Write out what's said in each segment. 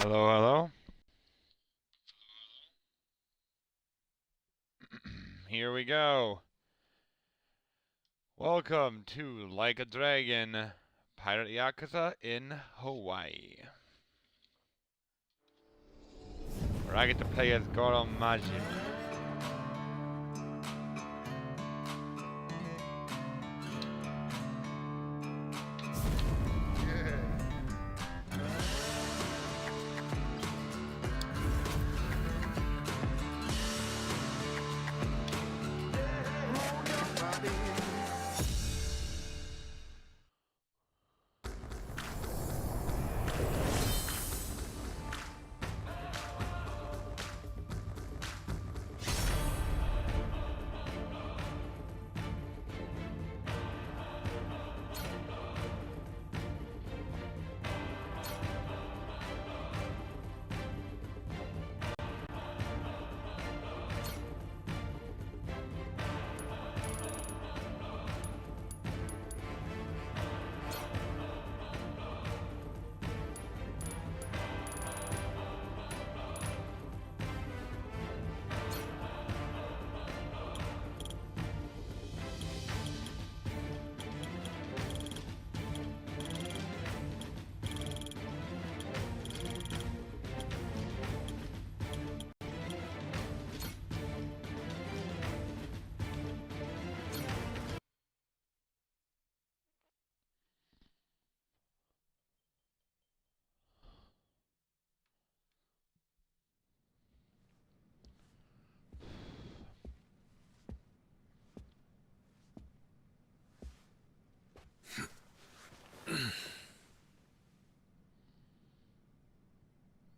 Hello, hello. Here we go. Welcome to Like a Dragon, Pirate Yakuza in Hawaii. Where I get to play as Goro Majin.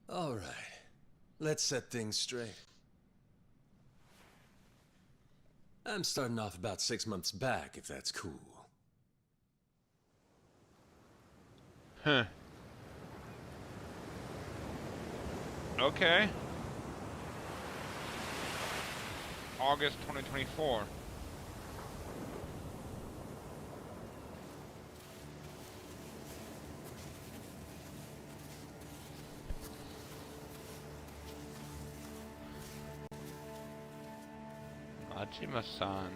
All right, let's set things straight. I'm starting off about 6 months back, if that's cool. Huh. Okay. August 2024. Majima-san.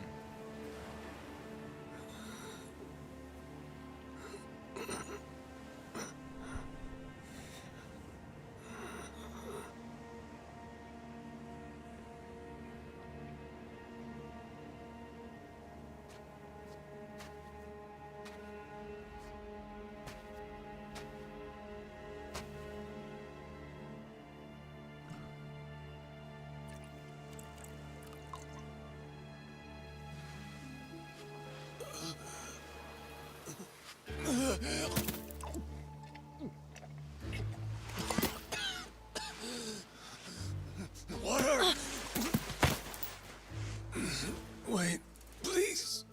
Water! Wait, please.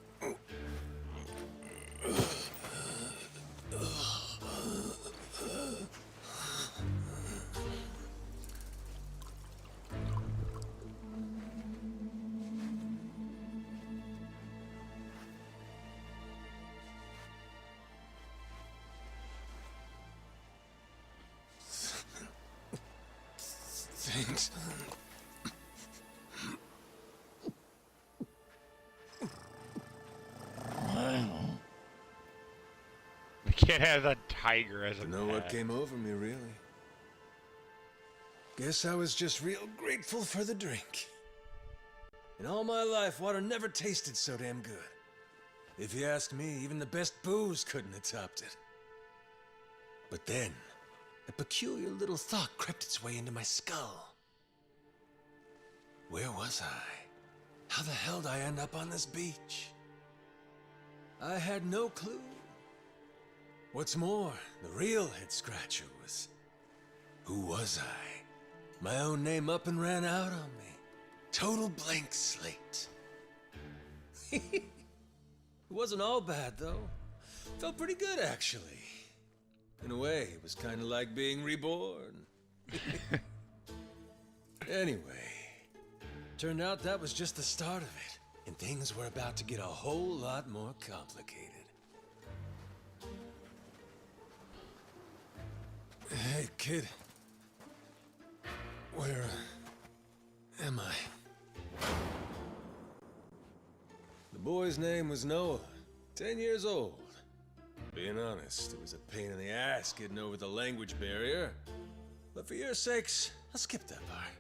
Thanks. The kid has a tiger as a Don't know what pet. came over me, really. Guess I was just real grateful for the drink. In all my life, water never tasted so damn good. If you ask me, even the best booze couldn't have topped it. But then, a peculiar little thought crept its way into my skull. Where was I? How the hell did I end up on this beach? I had no clue. What's more, the real head-scratcher was... who was I? My own name up and ran out on me. Total blank slate. It wasn't all bad, though. Felt pretty good, actually. In a way, it was kind of like being reborn. Anyway, turned out that was just the start of it, and things were about to get a whole lot more complicated. Hey, kid. Where am I? The boy's name was Noah, 10 years old. Being honest, it was a pain in the ass getting over the language barrier. But for your sakes, I'll skip that part.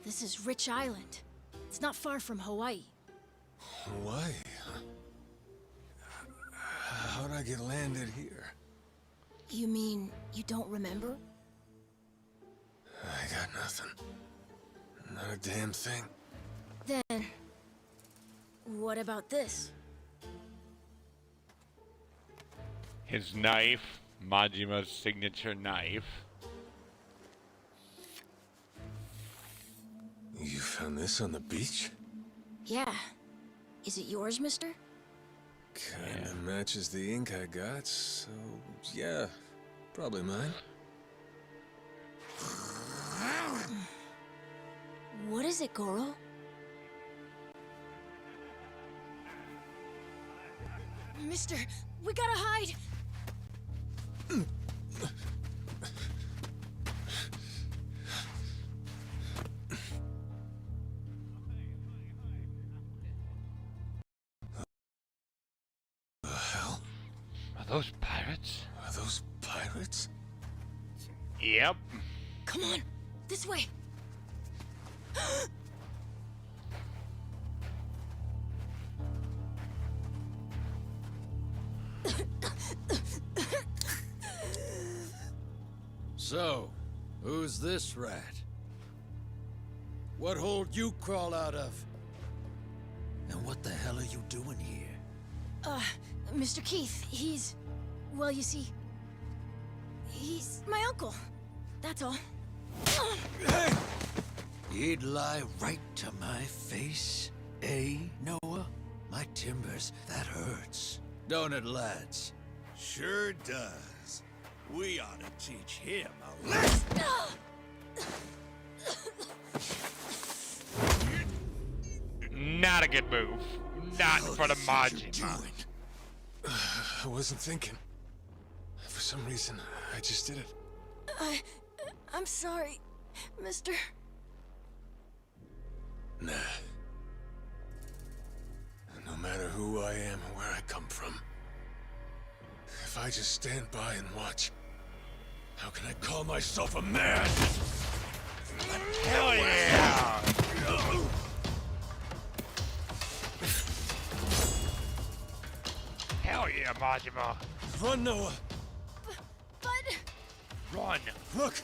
This is Rich Island. It's not far from Hawaii. Hawaii, huh? How'd I get landed here? You mean you don't remember? I got nothing. Not a damn thing. Then, what about this? His knife, Majima's signature knife. You found this on the beach? Yeah. Is it yours, mister? Kinda matches the ink I got, so yeah, probably mine. What is it, Goro? Mister, we gotta hide! The hell? Are those pirates? Are those pirates? Yep. Come on, this way! So, who's this rat? What hole you crawl out of? And what the hell are you doing here? Mr. Keith, he's... Well, you see... He's my uncle. That's all. Hey! You'd lie right to my face, eh, Noah? My timbers, that hurts. Don't it, lads? Sure does. We ought to teach him a lesson. Not a good move. Not in front of Majima. I wasn't thinking. For some reason, I just did it. I'm sorry, mister. Nah. No matter who I am or where I come from, if I just stand by and watch, how can I call myself a man? Hell yeah! Hell yeah, Majima! Run, Noah! But... Run! Look!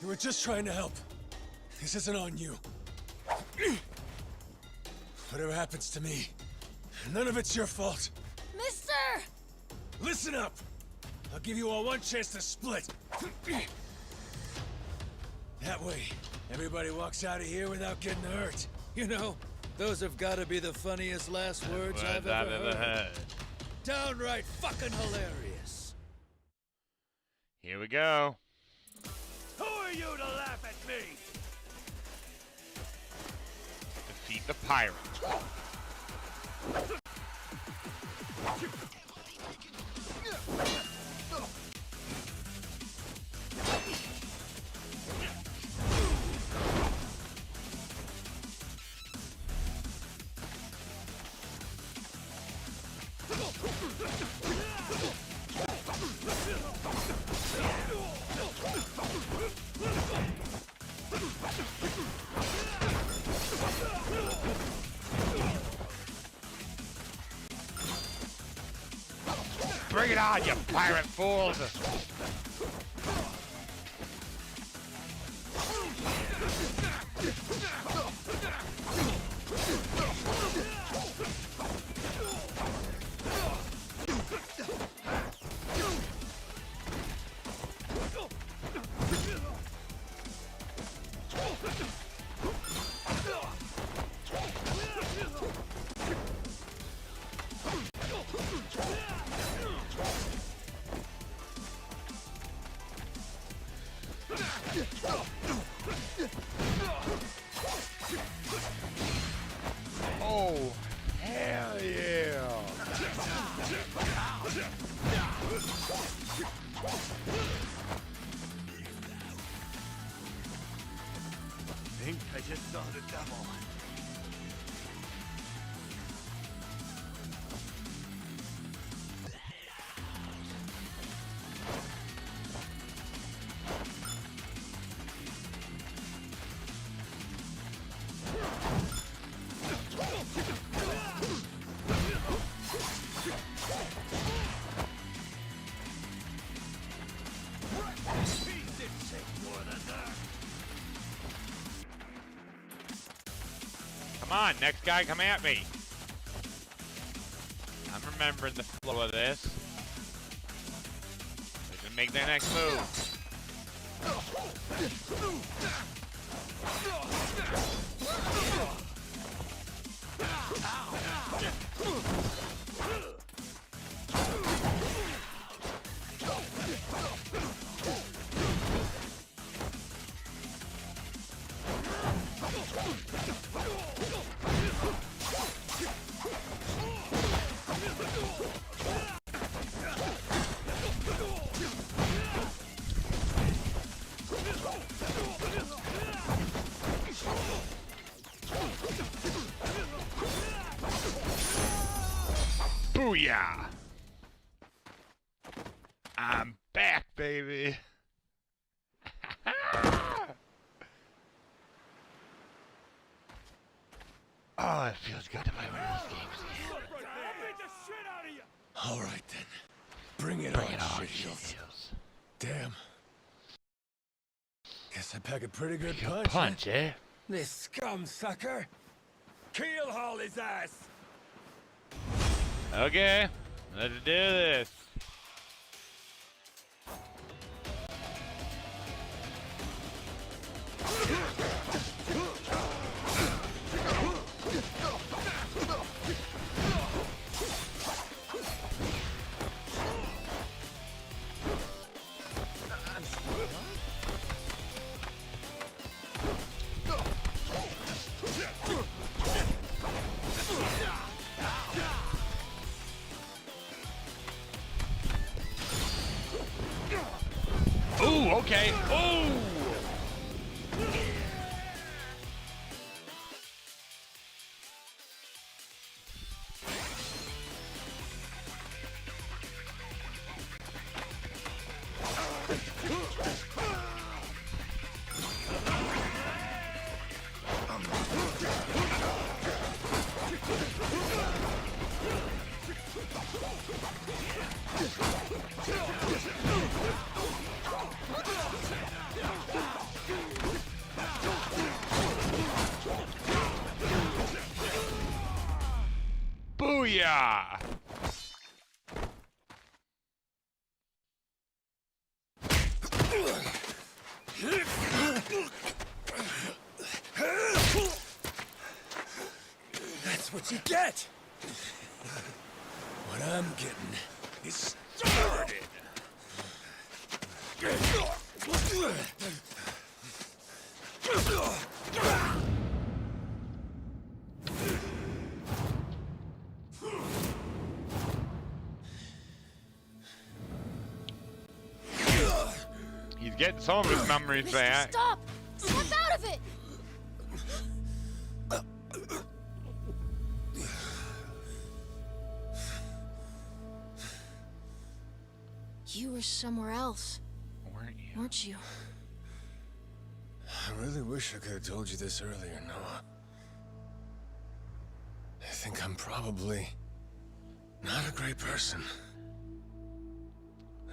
You were just trying to help. This isn't on you. Whatever happens to me, none of it's your fault. Mister! Listen up! I'll give you all one chance to split. That way, everybody walks out of here without getting hurt. You know, those have got to be the funniest last words I've ever heard. Downright fucking hilarious. Here we go. Who are you to laugh at me? Defeat the pirate. Bring it on, you pirate fools! Oh, hell yeah! I just saw the devil. Come on, next guy, come at me. I'm remembering the flow of this. Let's just make the next move. Booyah! I'm back, baby. Oh, it feels good to play one of these games. All right then. Bring it Bring on, it on, shit heels. shit-heels. Damn. Guess I pack a pretty good Good punch, eh? This scum sucker. Keelhaul his ass. Okay, let's do this. Ooh, okay. Ooh! Booyah! That's what you get. What I'm getting is started. He's getting some of his memories Mister, back. stop! Snap out of it! You were somewhere else, Weren't you? weren't you? I really wish I could have told you this earlier, Noah. I think I'm probably not a great person.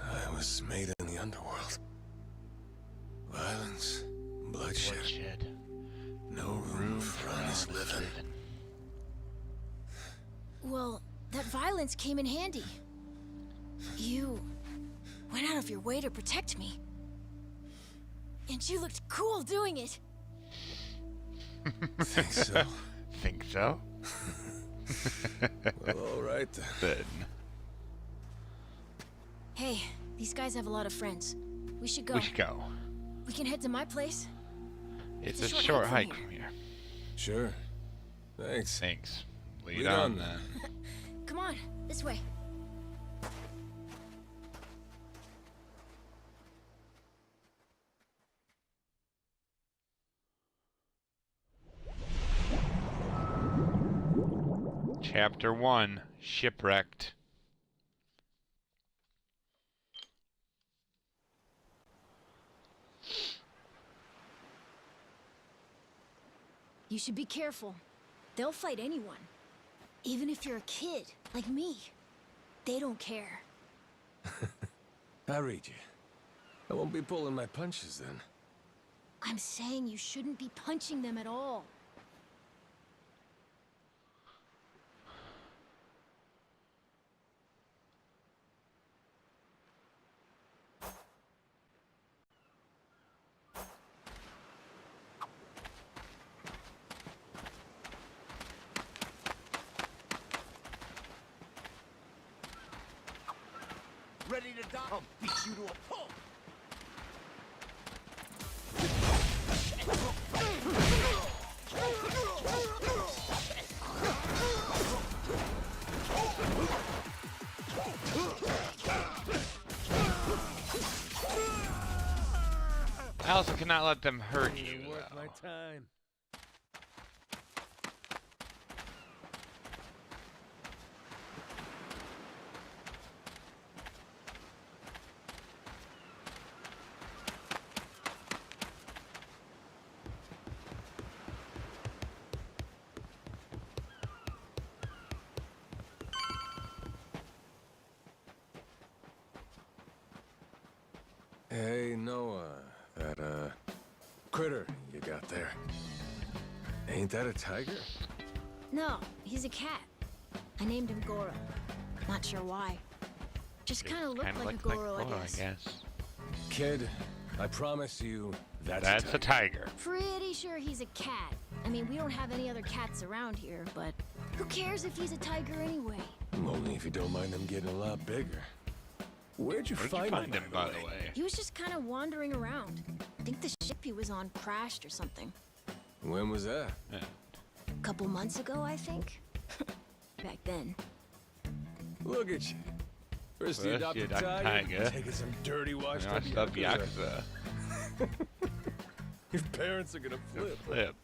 I was made in the underworld. Violence, bloodshed, Bloodshed. no room for honest living. Well, that violence came in handy. You went out of your way to protect me. And you looked cool doing it. Think so? Think so? Well, all right then. Then. Hey, these guys have a lot of friends. We should go. We should go. We can head to my place. It's It's a a short short hike hike from from here. Sure. Thanks. Thanks. Lead Lead on on, then. Come on, this way. Chapter 1, Shipwrecked. You should be careful. They'll fight anyone. Even if you're a kid, like me. They don't care. I read you. I won't be pulling my punches then. I'm saying you shouldn't be punching them at all. Ready to die? I'll beat you to a pulp. I also cannot let them hurt you. Worth though. my time. Hey, Noah, that, critter you got there. Ain't that a tiger? No, he's a cat. I named him Goro. Not sure why. Just kind of looked Kinda like a looked Goro, like I Goro, guess. Kid, I promise you, that's a tiger. Pretty sure he's a cat. I mean, we don't have any other cats around here, but who cares if he's a tiger anyway? Only if you don't mind them getting a lot bigger. Where'd you Where'd find you find him, by the way? He was just kind of wandering around. I think the ship he was on crashed or something. When was that? Yeah. A couple months ago, I think. Back then. Look at you. First you First adopt you a adopt a tiger, tiger. taking some dirty washed up Washed up yakuza. Yakuza. Your parents are gonna flip. Flip.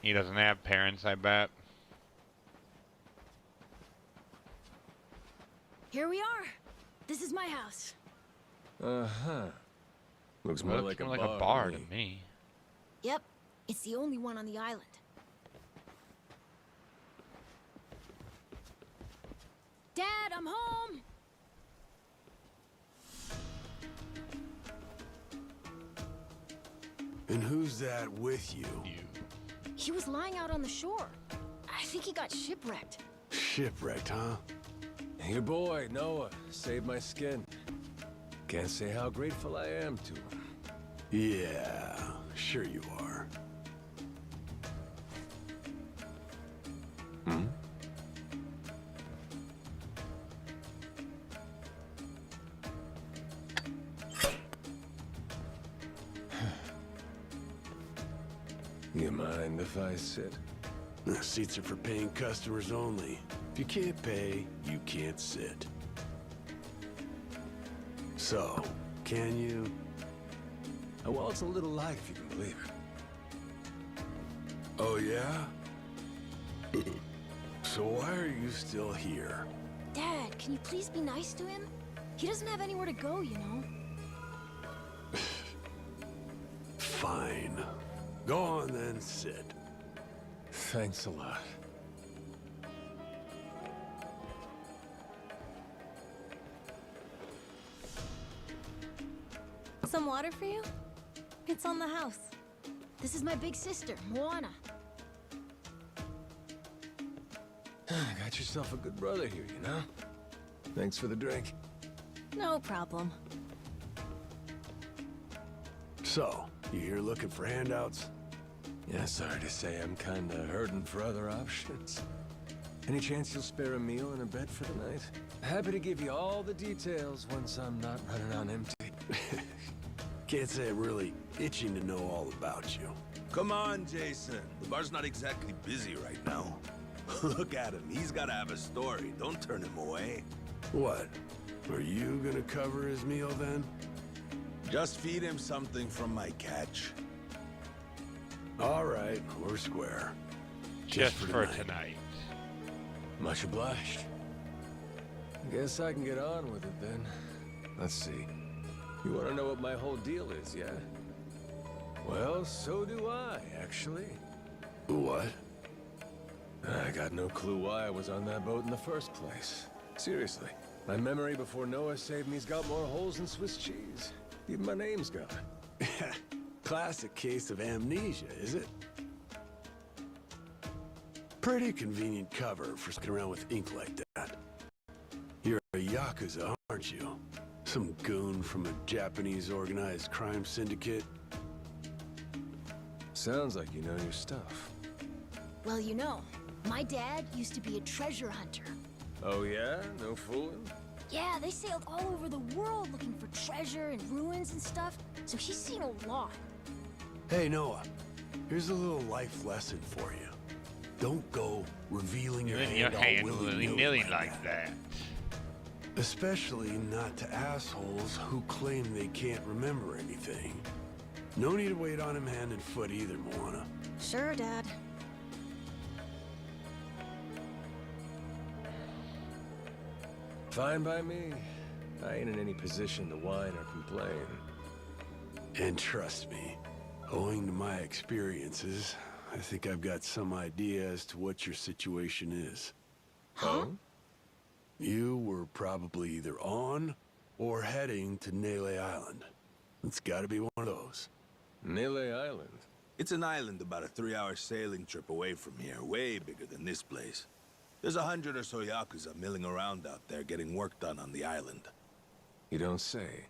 He doesn't have parents, I bet. Here we are. This is my house. Uh-huh. Looks more Looks like more a like bar a bar to to me. Yep, it's the only one on the island. Dad, I'm home! And who's that with you? He was lying out on the shore. I think he got shipwrecked. Shipwrecked, huh? Your boy, Noah, saved my skin. Can't say how grateful I am to him. Yeah, sure you are. Hmm? You mind if I sit? The seats are for paying customers only. If you can't pay, you can't sit. So, can you? Well, it's a little light if you can believe it. Oh, yeah? So why are you still here? Dad, can you please be nice to him? He doesn't have anywhere to go, you know. Fine. Go on then, sit. Thanks a lot. Some water for you? It's on the house. This is my big sister, Moana. Got yourself a good brother here, you know? Thanks for the drink. No problem. So, you here looking for handouts? Yeah, sorry to say I'm kinda hurting for other options. Any chance you'll spare a meal and a bed for the night? Happy to give you all the details once I'm not running on empty. Can't say I'm really itching to know all about you. Come on, Jason. The bar's not exactly busy right now. Look at him. He's gotta have a story. Don't turn him away. What? Are you gonna cover his meal then? Just feed him something from my catch. All right, we're square. Just for tonight. Much obliged. Guess I can get on with it then. Let's see. You want to know what my whole deal is, yeah? Well, so do I, actually. What? I got no clue why I was on that boat in the first place. Seriously. My memory before Noah saved me's got more holes than Swiss cheese. Even my name's gone. Classic case of amnesia, is it? Pretty convenient cover for sticking around with ink like that. You're a yakuza, aren't you? Some goon from a Japanese organized crime syndicate? Sounds like you know your stuff. Well, you know, my dad used to be a treasure hunter. Oh yeah? No fooling? Yeah, they sailed all over the world looking for treasure and ruins and stuff, so he's seen a lot. Hey, Noah. Here's a little life lesson for you. Don't go revealing your Doing your hand hand all willy-nilly willy-nilly like that. Especially not to assholes who claim they can't remember anything. No need to wait on him hand and foot either, Moana. Sure, Dad. Fine by me. I ain't in any position to whine or complain. And trust me, owing to my experiences, I think I've got some idea as to what your situation is. Huh? You were probably either on or heading to Nele Island. It's gotta be one of those. Nele Island? It's an island about a 3-hour sailing trip away from here, way bigger than this place. There's 100 or so yakuza milling around out there getting work done on the island. You don't say.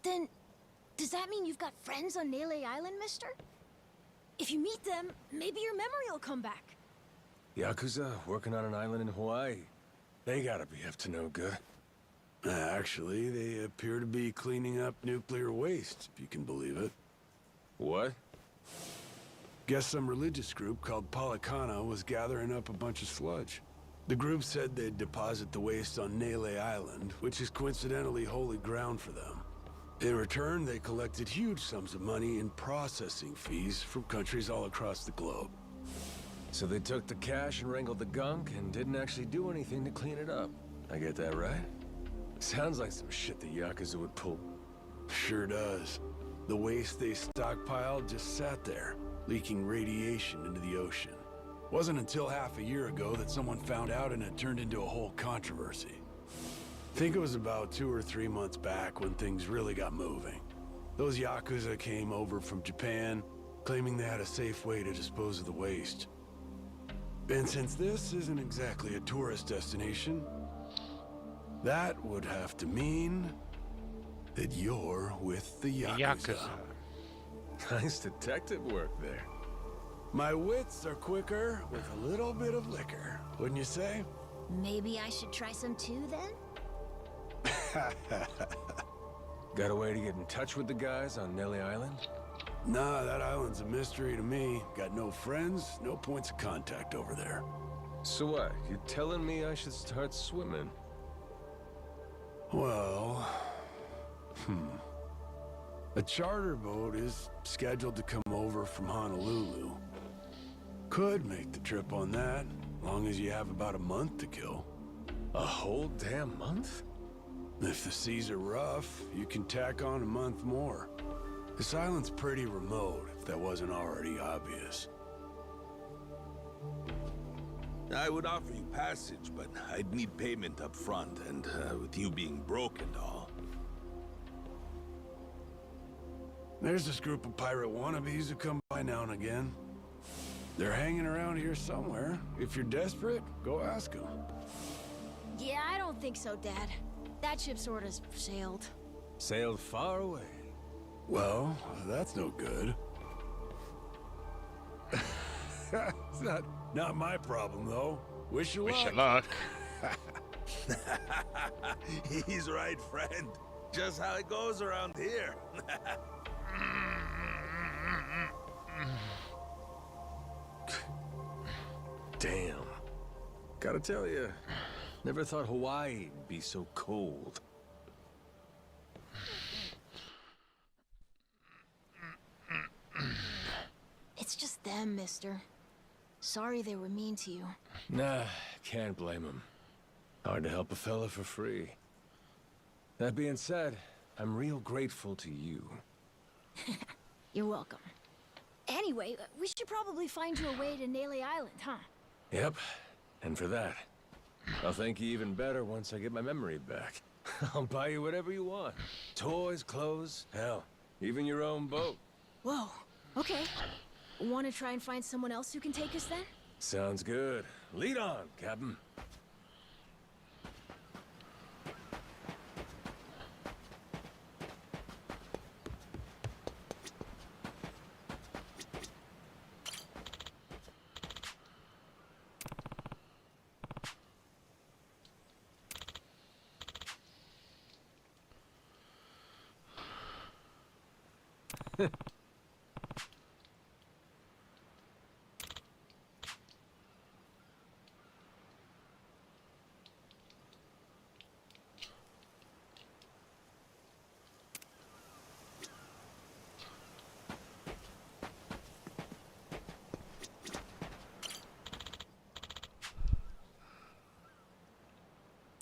Then, does that mean you've got friends on Nele Island, mister? If you meet them, maybe your memory will come back. Yakuza working on an island in Hawaii. They gotta be up to no good. Actually, they appear to be cleaning up nuclear waste, if you can believe it. What? Guess some religious group called Policana was gathering up a bunch of sludge. The group said they'd deposit the waste on Nele Island, which is coincidentally holy ground for them. In return, they collected huge sums of money in processing fees from countries all across the globe. So they took the cash and wrangled the gunk and didn't actually do anything to clean it up. I get that right? Sounds like some shit the Yakuza would pull. Sure does. The waste they stockpiled just sat there, leaking radiation into the ocean. Wasn't until half a year ago that someone found out and it turned into a whole controversy. Think it was about 2 or 3 months back when things really got moving. Those Yakuza came over from Japan, claiming they had a safe way to dispose of the waste. And since this isn't exactly a tourist destination, that would have to mean that you're with the Yakuza. Nice detective work there. My wits are quicker with a little bit of liquor, wouldn't you say? Maybe I should try some too, then? Got a way to get in touch with the guys on Nele Island? Nah, that island's a mystery to me. Got no friends, no points of contact over there. So what? You telling me I should start swimming? Well... A charter boat is scheduled to come over from Honolulu. Could make the trip on that, long as you have about a month to kill. A whole damn month? If the seas are rough, you can tack on a month more. This island's pretty remote, if that wasn't already obvious. I would offer you passage, but I'd need payment up front, and with you being broke and all. There's this group of pirate wannabes who come by now and again. They're hanging around here somewhere. If you're desperate, go ask them. Yeah, I don't think so, Dad. That ship sort of sailed. Sailed far away. Well, that's no good. It's not my problem, though. Wish you Wish you luck. luck. He's right, friend. Just how it goes around here. Damn. Gotta tell you, never thought Hawaii would be so cold. It's just them, mister. Sorry they were mean to you. Nah, can't blame him. Hard to help a fella for free. That being said, I'm real grateful to you. You're welcome. Anyway, we should probably find you a way to Nele Island, huh? Yep, and for that, I'll thank you even better once I get my memory back. I'll buy you whatever you want. Toys, clothes, hell, even your own boat. Whoa, okay. Want to try and find someone else who can take us then? Sounds good. Lead on, Captain.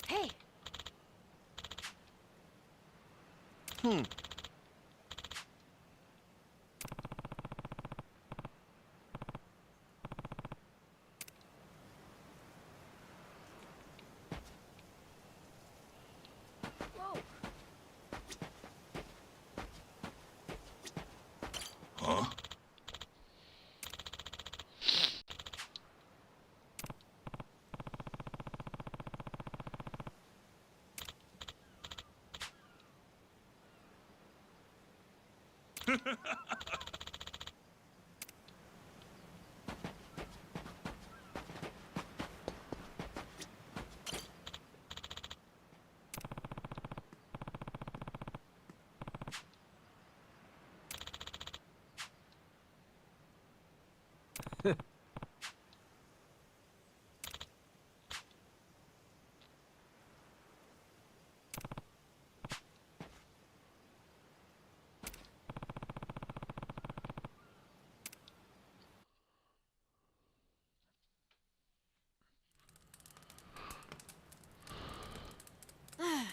Hey! Whoa! Huh?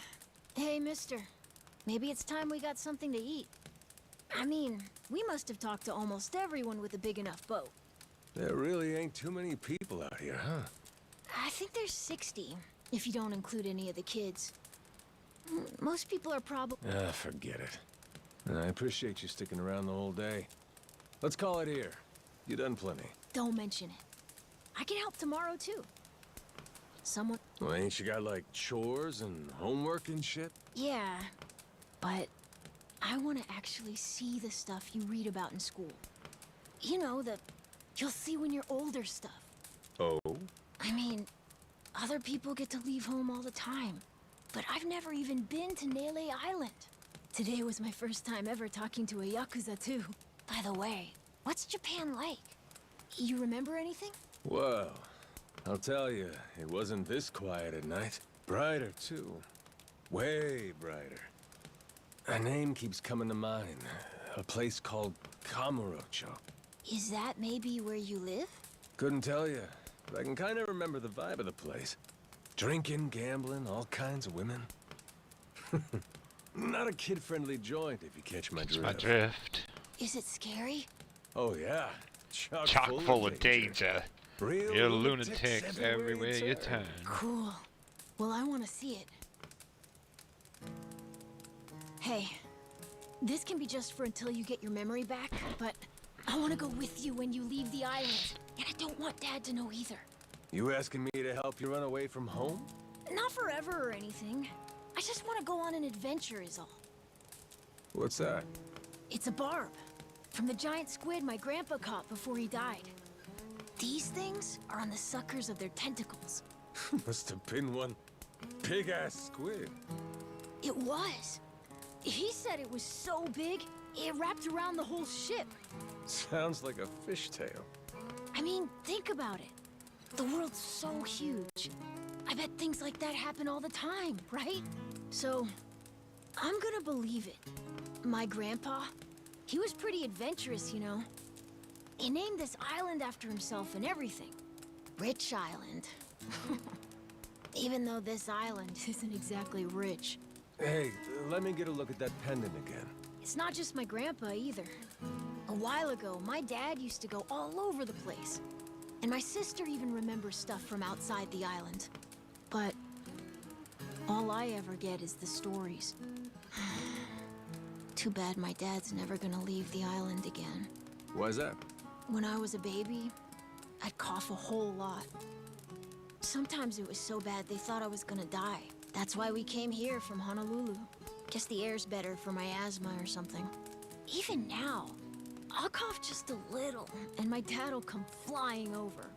Hey, mister. Maybe it's time we got something to eat. I mean, we must have talked to almost everyone with a big enough boat. There really ain't too many people out here, huh? I think there's 60, if you don't include any of the kids. Most people are probably... Ah, forget it. I appreciate you sticking around the whole day. Let's call it here. You done plenty. Don't mention it. I can help tomorrow, too. Someone... Well, ain't you got, like, chores and homework and shit? Yeah, but I want to actually see the stuff you read about in school. You know, the you'll see when you're older stuff. Oh? I mean, other people get to leave home all the time, but I've never even been to Nele Island. Today was my first time ever talking to a yakuza, too. By the way, what's Japan like? You remember anything? Well, I'll tell you, it wasn't this quiet at night. Brighter, too. Way brighter. A name keeps coming to mind. A place called Kamurocho. Is that maybe where you live? Couldn't tell you, but I can kind of remember the vibe of the place. Drinking, gambling, all kinds of women. Not a kid-friendly joint, if you catch my drift. My drift. Is it scary? Oh, yeah. Chock full of danger. Real You're lunatics everywhere you turn. Cool. Well, I want to see it. Hey, this can be just for until you get your memory back, but I want to go with you when you leave the island. And I don't want Dad to know either. You asking me to help you run away from home? Not forever or anything. I just want to go on an adventure is all. What's that? It's a barb. From the giant squid my grandpa caught before he died. These things are on the suckers of their tentacles. Must have been one big-ass squid. It was. He said it was so big, it wrapped around the whole ship. Sounds like a fishtail. I mean, think about it. The world's so huge. I bet things like that happen all the time, right? So, I'm gonna believe it. My grandpa, he was pretty adventurous, you know. He named this island after himself and everything. Rich Island. Even though this island isn't exactly rich. Hey, let me get a look at that pendant again. It's not just my grandpa either. A while ago, my dad used to go all over the place. And my sister even remembers stuff from outside the island. But all I ever get is the stories. Too bad my dad's never gonna leave the island again. Why's that? When I was a baby, I'd cough a whole lot. Sometimes it was so bad they thought I was gonna die. That's why we came here from Honolulu. Guess the air's better for my asthma or something. Even now, I'll cough just a little, and my dad'll come flying over.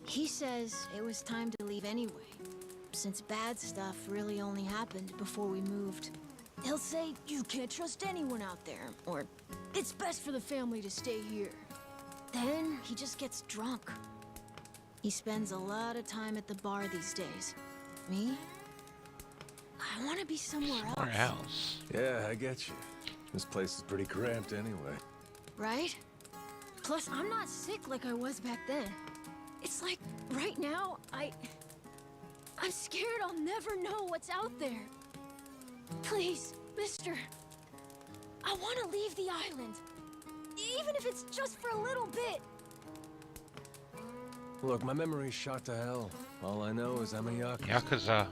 He says it was time to leave anyway, since bad stuff really only happened before we moved. He'll say, you can't trust anyone out there, or it's best for the family to stay here. Then he just gets drunk. He spends a lot of time at the bar these days. Me? I want to be somewhere else. Yeah, I get you. This place is pretty cramped anyway. Right? Plus, I'm not sick like I was back then. It's like, right now, I'm scared I'll never know what's out there. Please, mister. I want to leave the island. Even if it's just for a little bit. Look, my memory's shot to hell. All I know is I'm a yakuza. Yakuza.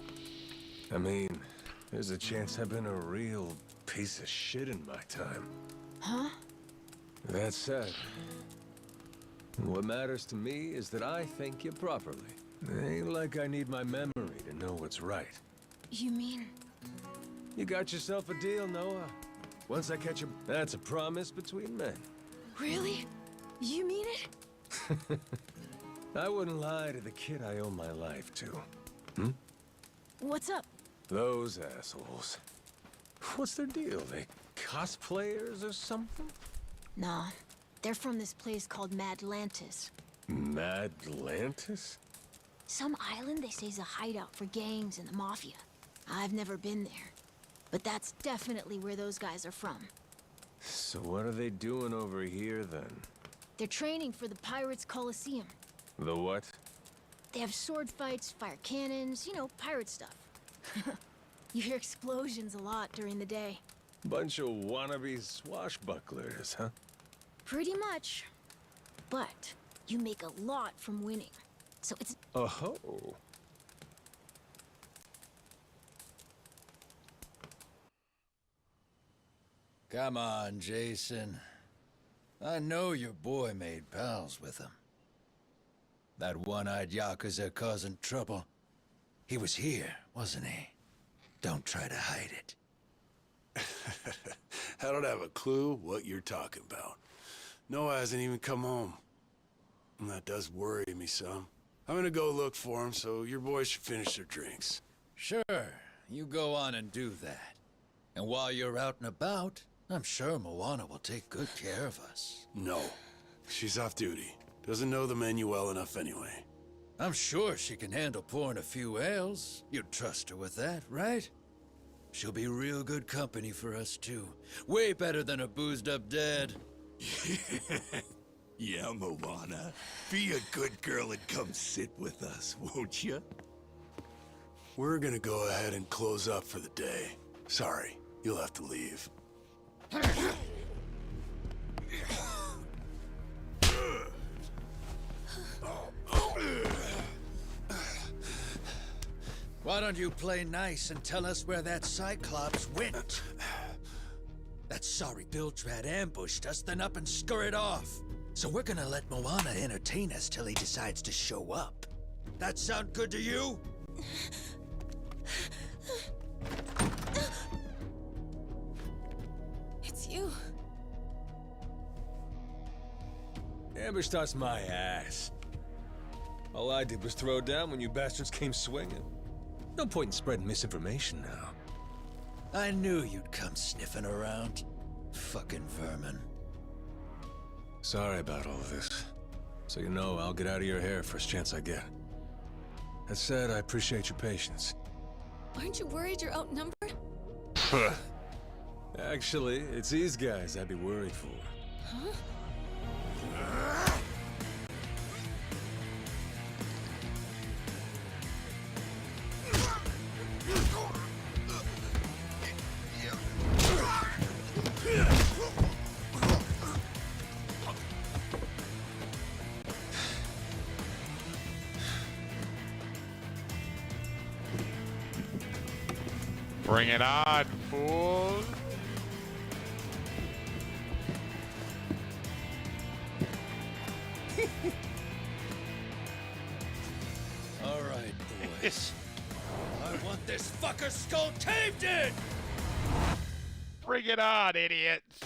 I mean, there's a chance I've been a real piece of shit in my time. Huh? That said, what matters to me is that I think you properly. Ain't like I need my memory to know what's right. You mean? You got yourself a deal, Noah. Once I catch you, that's a promise between men. Really? You mean it? I wouldn't lie to the kid I owe my life to. What's up? Those assholes. What's their deal? They cosplayers or something? Nah. They're from this place called Madlantis. Madlantis? Some island they say is a hideout for gangs and the mafia. I've never been there. But that's definitely where those guys are from. So what are they doing over here then? They're training for the Pirates Coliseum. The what? They have sword fights, fire cannons, you know, pirate stuff. You hear explosions a lot during the day. Bunch of wannabe swashbucklers, huh? Pretty much. But you make a lot from winning. So it's... Oh-ho. Come on, Jason. I know your boy made pals with him. That one-eyed Yakuza causing trouble. He was here, wasn't he? Don't try to hide it. I don't have a clue what you're talking about. Noah hasn't even come home. And that does worry me some. I'm gonna go look for him, so your boys should finish their drinks. Sure, you go on and do that. And while you're out and about, I'm sure Moana will take good care of us. No. She's off duty. Doesn't know the menu well enough anyway. I'm sure she can handle pouring a few ales. You'd trust her with that, right? She'll be real good company for us, too. Way better than a boozed-up dad. Yeah, Moana. Be a good girl and come sit with us, won't you? We're gonna go ahead and close up for the day. Sorry, you'll have to leave. Why don't you play nice and tell us where that Cyclops went? That sorry Biltrat ambushed us, then up and scurried off. So we're gonna let Moana entertain us till he decides to show up. That sound good to you? It's you. Ambushed us my ass. All I did was throw down when you bastards came swinging. No point in spreading misinformation now. I knew you'd come sniffing around. Fucking vermin. Sorry about all of this. So you know, I'll get out of your hair first chance I get. That said, I appreciate your patience. Aren't you worried you're outnumbered? Actually, it's these guys I'd be worried for. Huh? Bring it on, fool! All right, boys. I want this fucker skull caved in! Bring it on, idiots!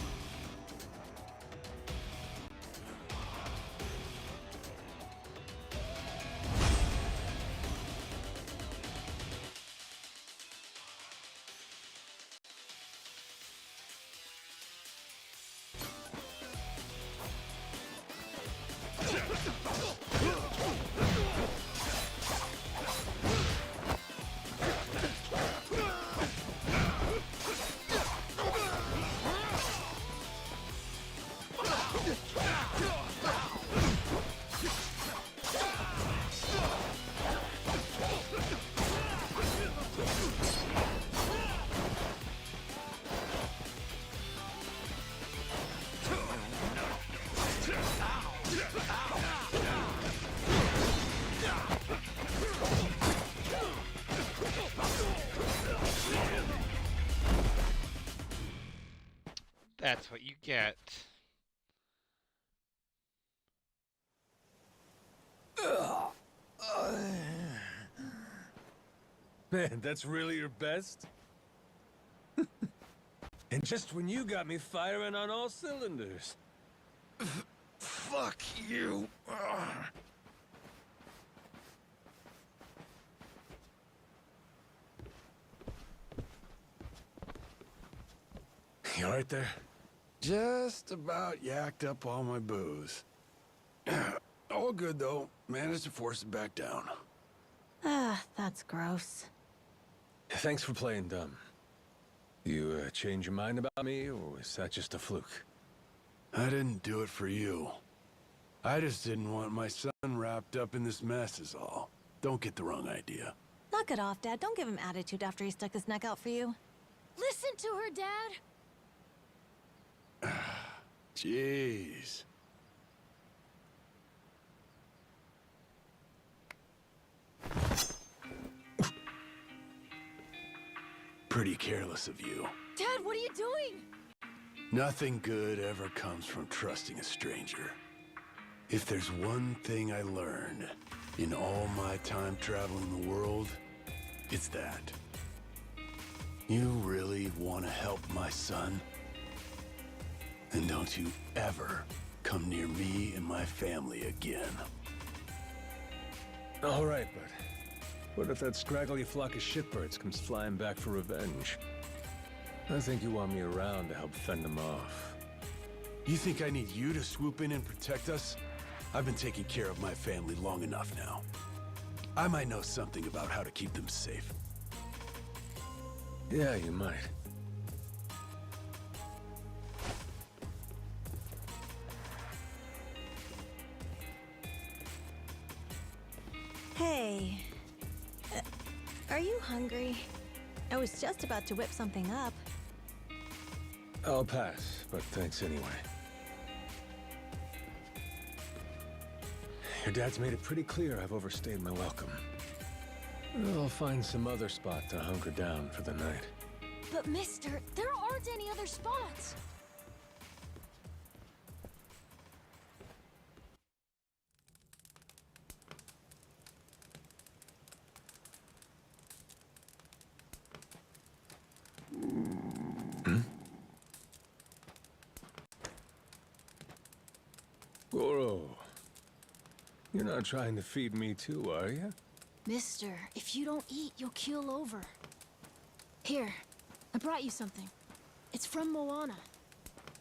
That's what you get. Man, that's really your best? And just when you got me firing on all cylinders. Fuck you! You alright there? Just about yacked up all my booze. All good, though. Managed to force it back down. Ah, that's gross. Thanks for playing dumb. You change your mind about me, or was that just a fluke? I didn't do it for you. I just didn't want my son wrapped up in this mess is all. Don't get the wrong idea. Knock it off, Dad. Don't give him attitude after he stuck his neck out for you. Listen to her, Dad. Jeez. Pretty careless of you. Dad, what are you doing? Nothing good ever comes from trusting a stranger. If there's one thing I learned in all my time traveling the world, it's that. You really want to help my son? Then don't you ever come near me and my family again. All right, but what if that scraggly flock of shitbirds comes flying back for revenge? I think you want me around to help fend them off. You think I need you to swoop in and protect us? I've been taking care of my family long enough now. I might know something about how to keep them safe. Yeah, you might. Hey. Are you hungry? I was just about to whip something up. I'll pass, but thanks anyway. Your dad's made it pretty clear I've overstayed my welcome. I'll find some other spot to hunker down for the night. But mister, there aren't any other spots. Goro, you're not trying to feed me too, are you? Mister, if you don't eat, you'll keel over. Here, I brought you something. It's from Moana.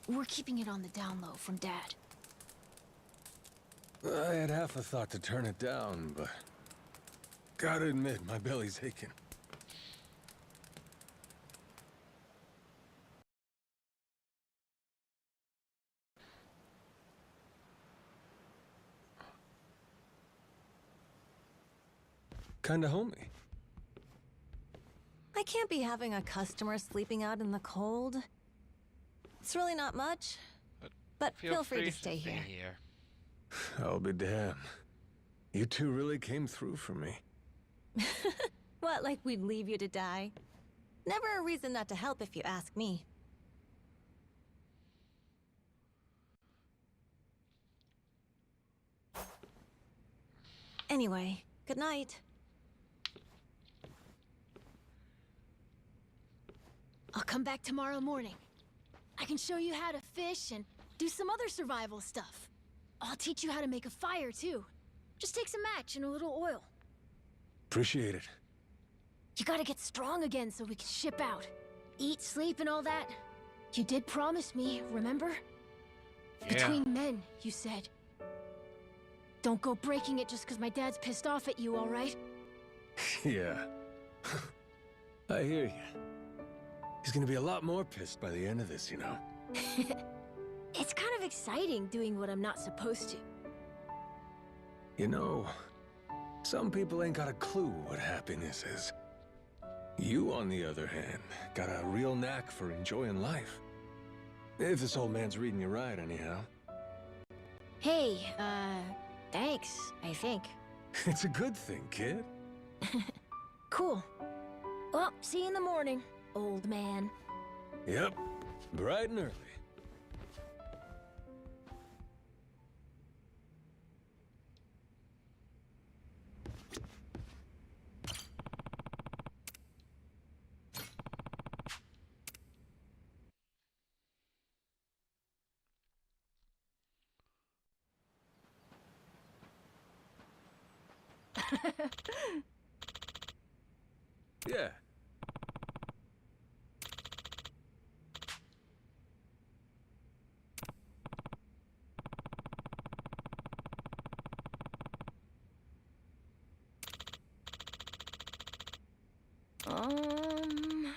We're keeping it on the down low from Dad. I had half a thought to turn it down, but gotta admit, my belly's aching. Kinda homey. I can't be having a customer sleeping out in the cold. It's really not much, but feel free to stay here. I'll be damned. You two really came through for me. What, like we'd leave you to die? Never a reason not to help if you ask me. Anyway, good night. I'll come back tomorrow morning. I can show you how to fish and do some other survival stuff. I'll teach you how to make a fire, too. Just takes a match and a little oil. Appreciate it. You gotta get strong again so we can ship out. Eat, sleep, and all that. You did promise me, remember? Yeah. Between men, you said. Don't go breaking it just because my dad's pissed off at you, all right? Yeah. I hear you. He's gonna be a lot more pissed by the end of this, you know. It's kind of exciting doing what I'm not supposed to. You know, some people ain't got a clue what happiness is. You, on the other hand, got a real knack for enjoying life. If this old man's reading you right, anyhow. Hey, thanks, I think. It's a good thing, kid. Cool. Well, see you in the morning, old man. Yep, bright and early. Yeah. Um...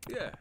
Yeah.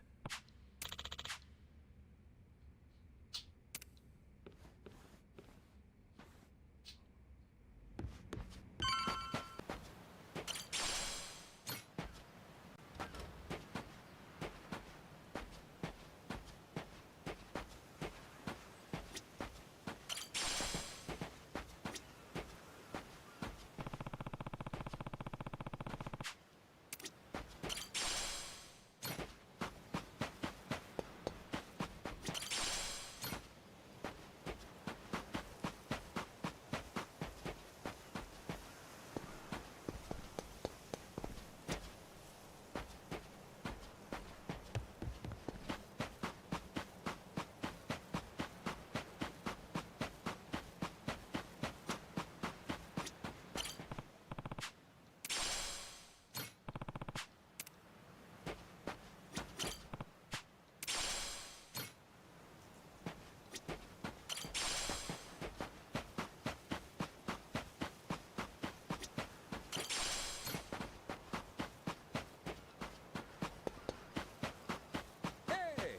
Hey!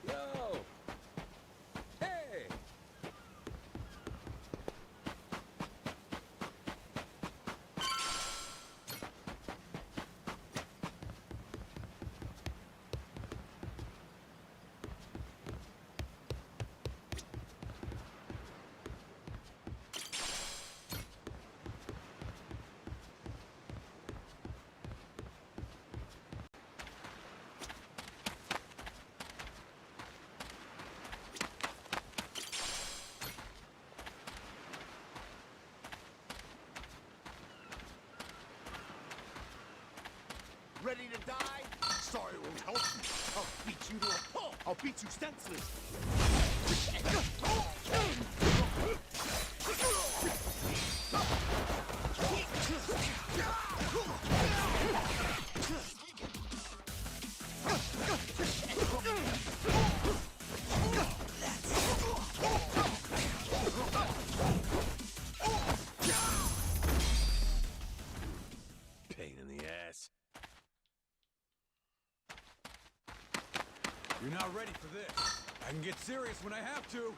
Yo! Hey! Ready to die? Sorry it won't help you. I'll beat you to a pulp. I'll beat you senseless. You're not ready for this. I can get serious when I have to.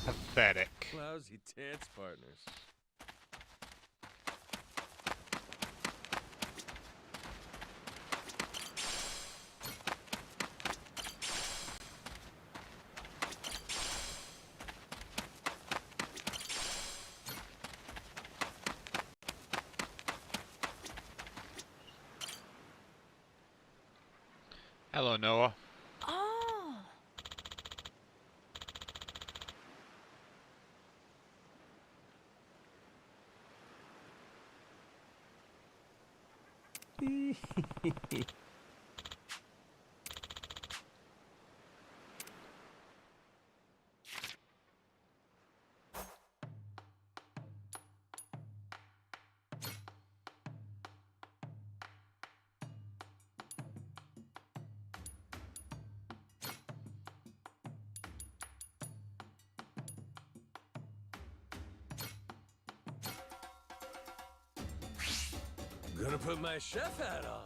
Pathetic. Lousy dance partners. Hello, Noah. Oh. Gonna put my chef hat on.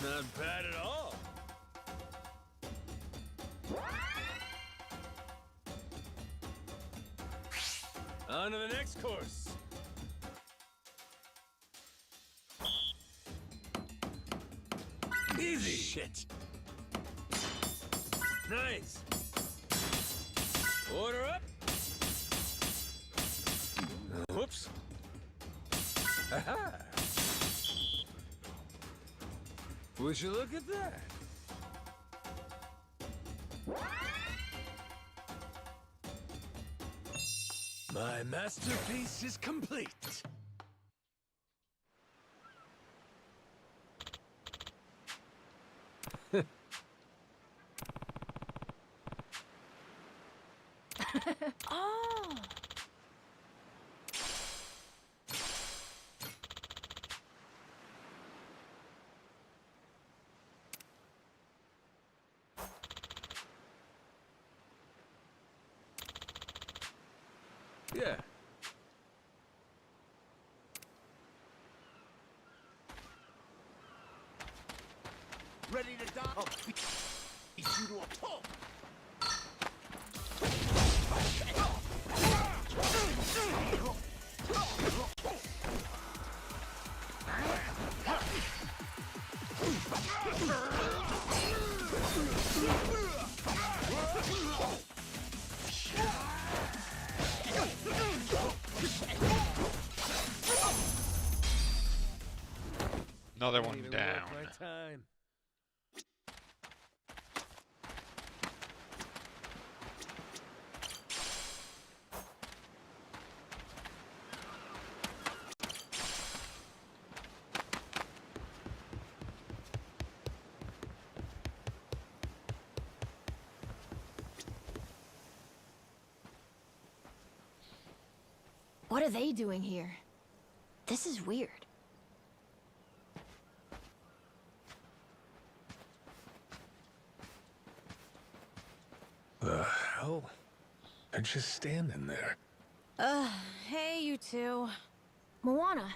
Not bad at all. On to the next course. Easy. Shit. Nice. Order up. Whoops. Aha. Would you look at that? My masterpiece is complete. Oh. Yeah. Ready to die? I'll beat you to a pulp. Another Can't one even down. work my time. What are they doing here? This is weird. The hell? They're just standing there. Hey, you two. Moana,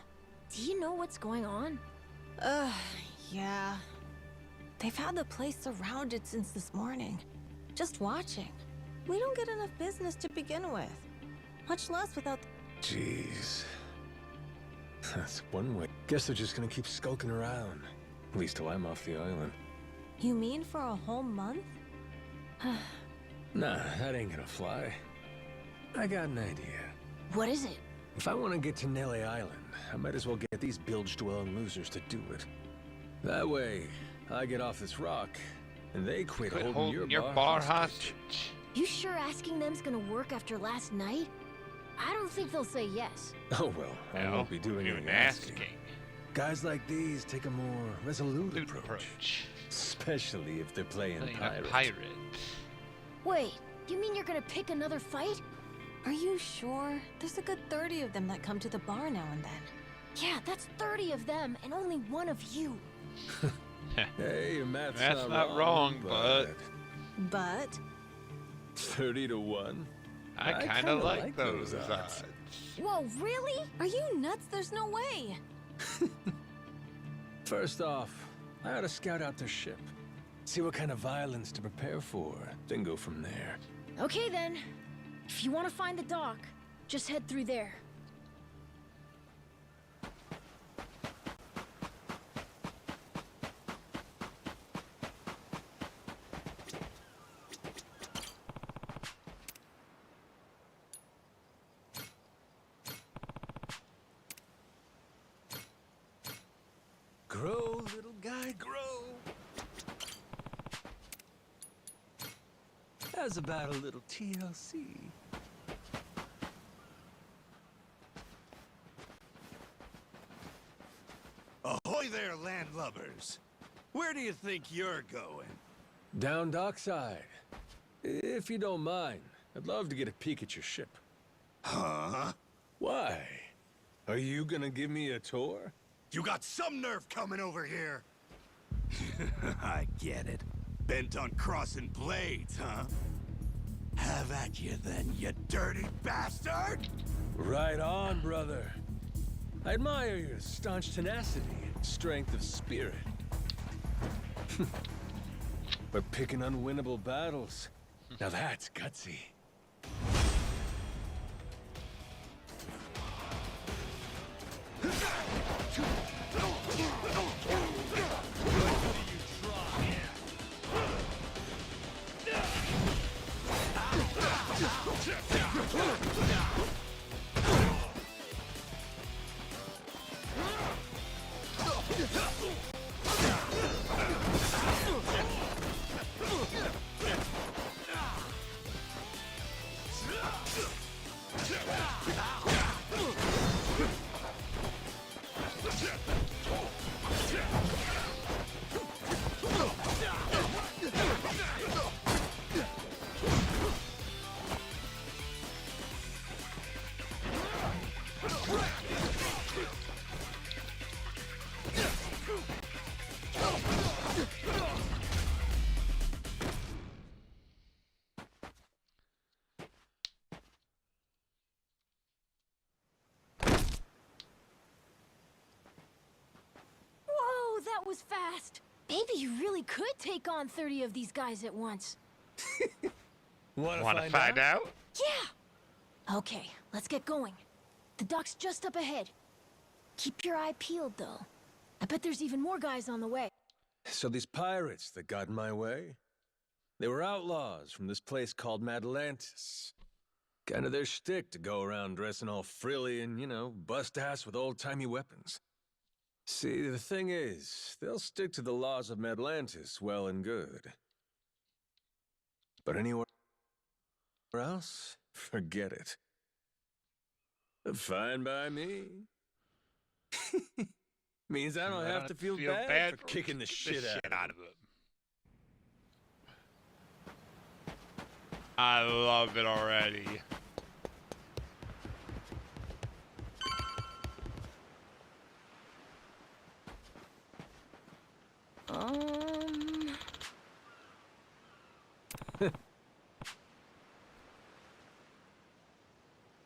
do you know what's going on? Yeah. They've had the place surrounded since this morning. Just watching. We don't get enough business to begin with. Much less without... Jeez. That's one way. Guess they're just gonna keep skulking around. At least till I'm off the island. You mean for a whole month? Nah, that ain't gonna fly. I got an idea. What is it? If I want to get to Nele Island, I might as well get these bilge-dwelling losers to do it. That way, I get off this rock, and they quit holding your bar hostage. You sure asking them's gonna work after last night? I don't think they'll say yes. Oh, well, I won't be doing any asking. Guys like these take a more resolute approach. Especially if they're playing pirate. Wait, you mean you're gonna pick another fight? Are you sure? There's a good 30 of them that come to the bar now and then. Yeah, that's 30 of them and only one of you. Hey, your math's That's not wrong, but But 30 to 1? I kind of like those odds. Whoa, really? are you nuts? There's no way. First off, I ought to scout out their ship. See what kind of violence to prepare for, then go from there. Okay then. If you want to find the dock, just head through there. Grow, little guy, grow. How's about a little TLC? Ahoy there, landlubbers! Where do you think you're going? Down dockside. If you don't mind, I'd love to get a peek at your ship. Huh? Why? Are you gonna give me a tour? You got some nerve coming over here! I get it. Bent on crossing blades, huh? Have at you then, you dirty bastard! Right on, brother. I admire your staunch tenacity and strength of spirit. But picking unwinnable battles, now that's gutsy. Whoa, that was fast. Maybe you really could take on 30 of these guys at once. Want to find out? Yeah! Okay, let's get going. The dock's just up ahead. Keep your eye peeled, though. I bet there's even more guys on the way. So these pirates that got in my way, they were outlaws from this place called Madlantis. Kinda their shtick to go around dressing all frilly and, you know, bust ass with old-timey weapons. See, the thing is, they'll stick to the laws of Madlantis well and good. But anywhere else, forget it. Fine by me. Means I don't have to feel bad for kicking the shit out of him. I love it already.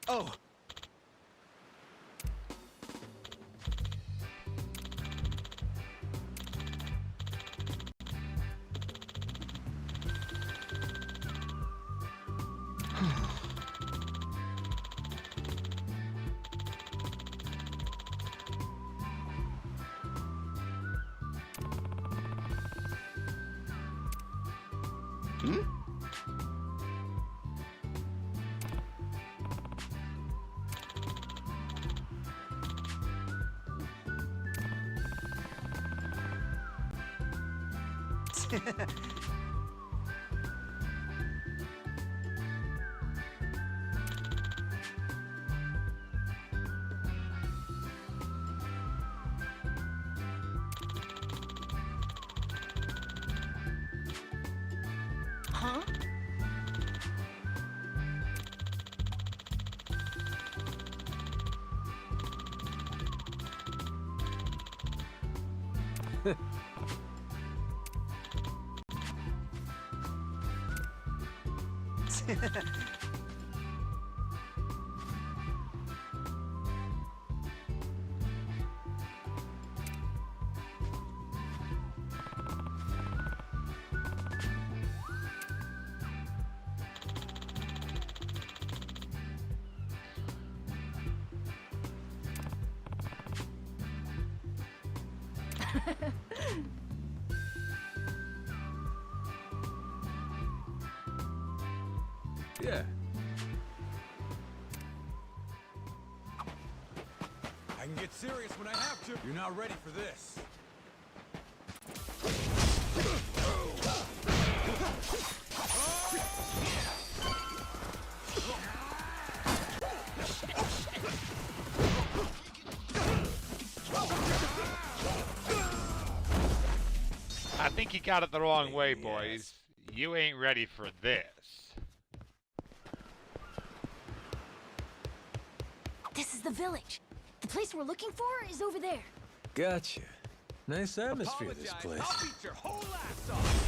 Oh! Yeah. I can get serious when I have to. You're not ready for this. I think you got it the wrong way, boys. You ain't ready for this. This is the village. The place we're looking for is over there. Gotcha. Nice atmosphere, this place. I'll beat your whole ass off.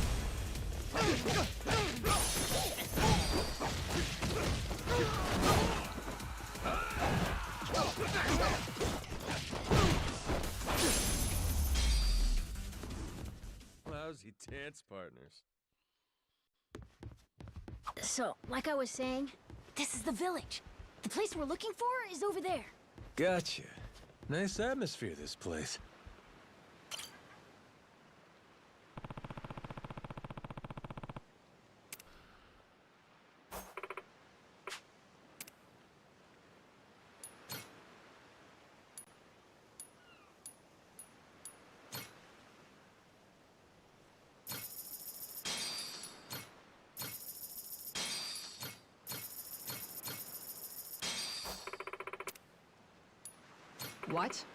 Lousy dance partners. So, like I was saying, this is the village. The place we're looking for is over there. Gotcha. Nice atmosphere, this place. What?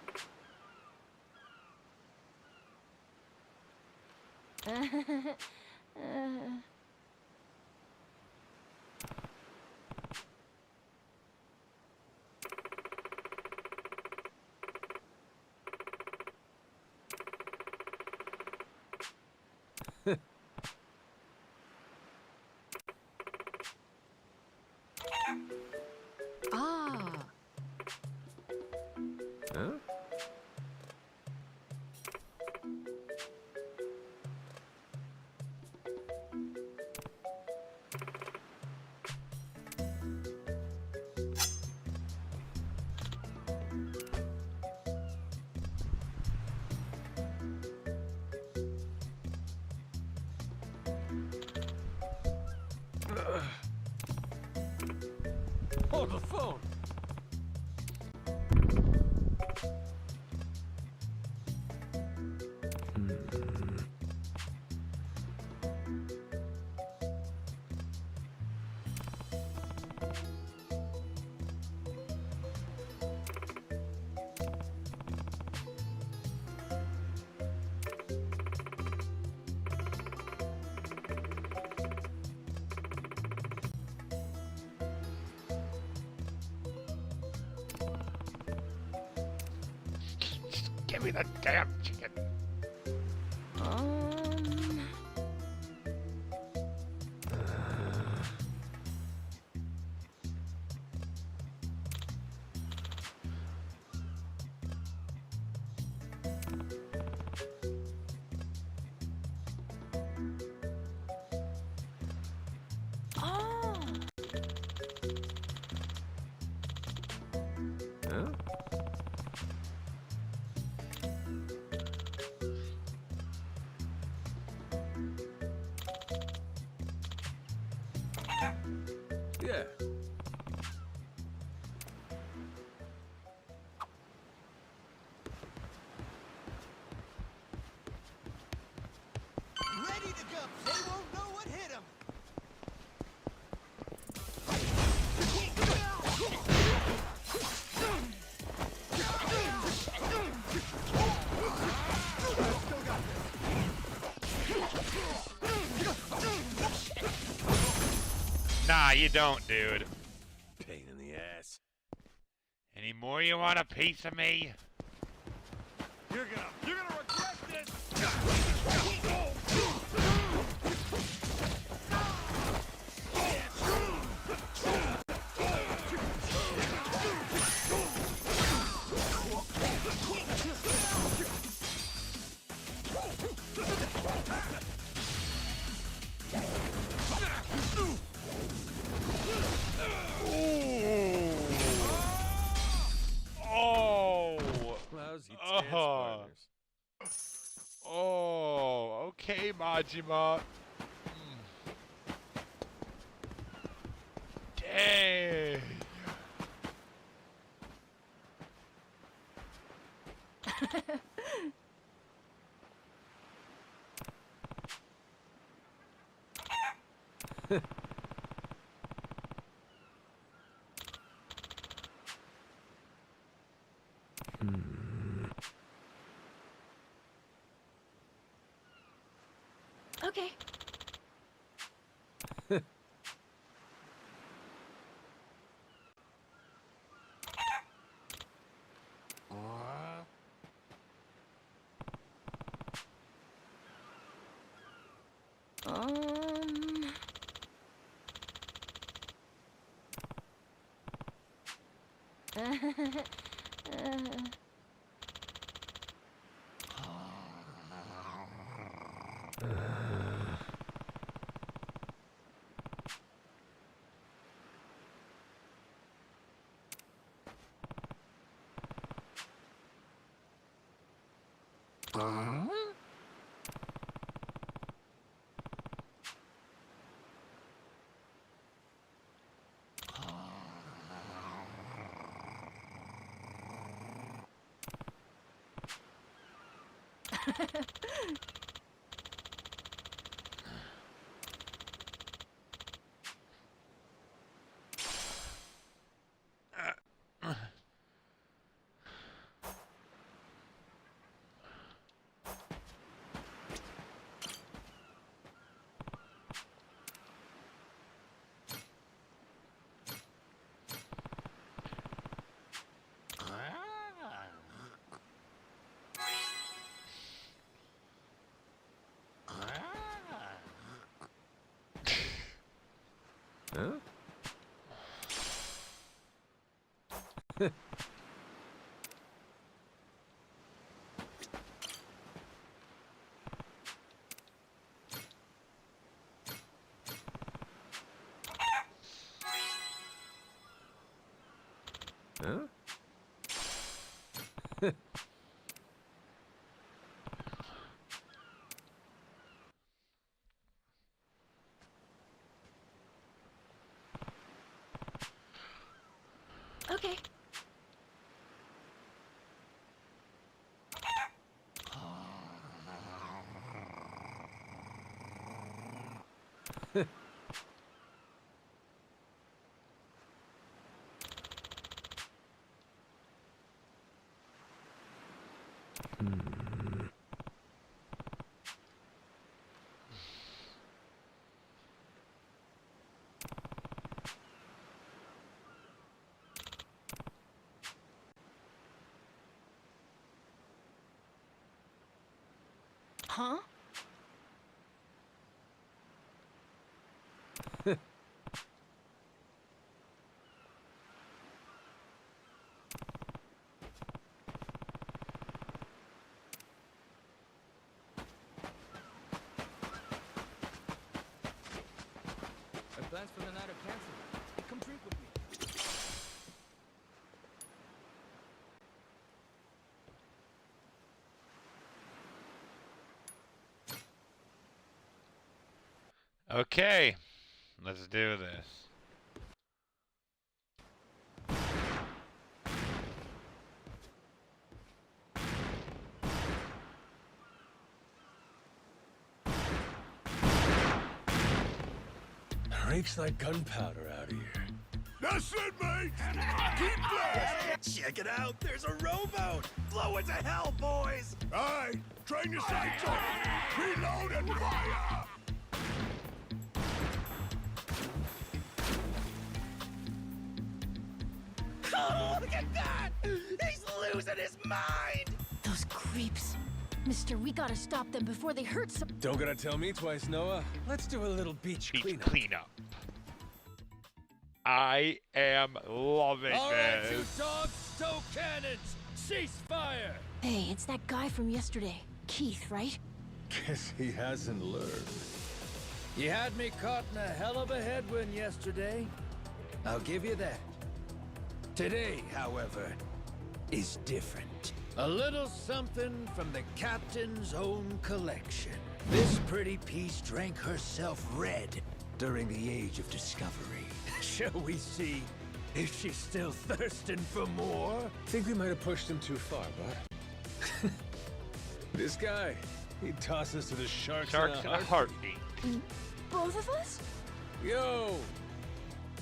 Ah. Huh? Hold the phone. Give me the damn chicken. Oh. Huh? Yeah. Ready to go. They won't know what hit them. Nah, you don't, dude. Pain in the ass. Any more you want a piece of me? You're gonna regret this. Okay, Majima. Dang. Okay. Um... Huh? Huh? Okay. Huh? My plans for the night are canceled. Come drink with me. Okay, let's do this. Reeks like gunpowder out here. That's it, mate! Keep blasting! Check it out, there's a rowboat! Blow it to hell, boys! Aye, train your sights on it! Reload and fire! Oh, look at that! He's losing his mind! Those creeps. Mister, we gotta stop them before they hurt some. Don't gotta tell me twice, Noah. Let's do a little beach Beach cleanup. cleanup. I am loving All right, you this. dogs, stow cannons! Cease fire! Hey, it's that guy from yesterday. Keith, right? Guess he hasn't learned. You had me caught in a hell of a headwind yesterday. I'll give you that. Today, however, is different. A little something from the captain's own collection. This pretty piece drank herself red during the Age of Discovery. Shall we see if she's still thirsting for more? Think we might have pushed him too far, bud. This guy, he'd toss us to the sharks, Sharks in a heartbeat. Both of us? Yo!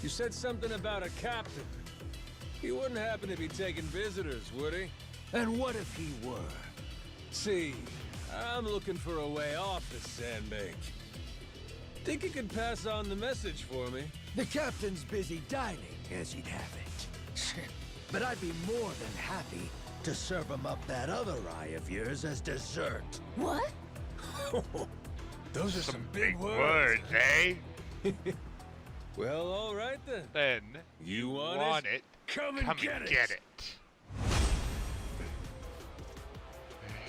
You said something about a captain. He wouldn't happen to be taking visitors, would he? And what if he were? See, I'm looking for a way off the sandbank. Think you could pass on the message for me? The captain's busy dining, as he'd have it. But I'd be more than happy to serve him up that other eye of yours as dessert. What? Those are some big Words, eh? Well, all right then. Then You want want it? it. Come and Come get and it. get it.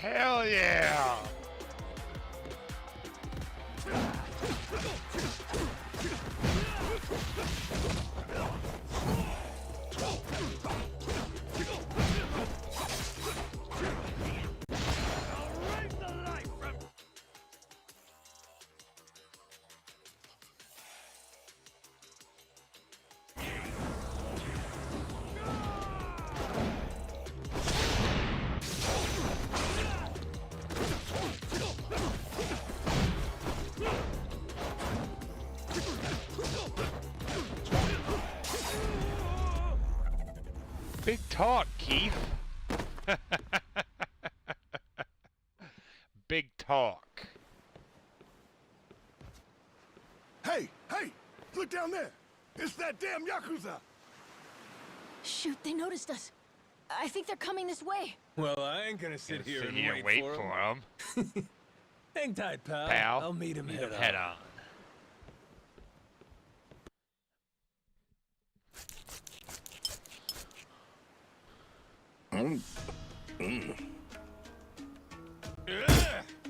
Hell yeah! Big talk, Keith. Big talk. Hey, hey! Look down there! It's that damn yakuza! Shoot, they noticed us. I think they're coming this way. Well, I ain't gonna sit here and wait for for him. him. Hang tight, pal. Pal, I'll meet him head on. head on.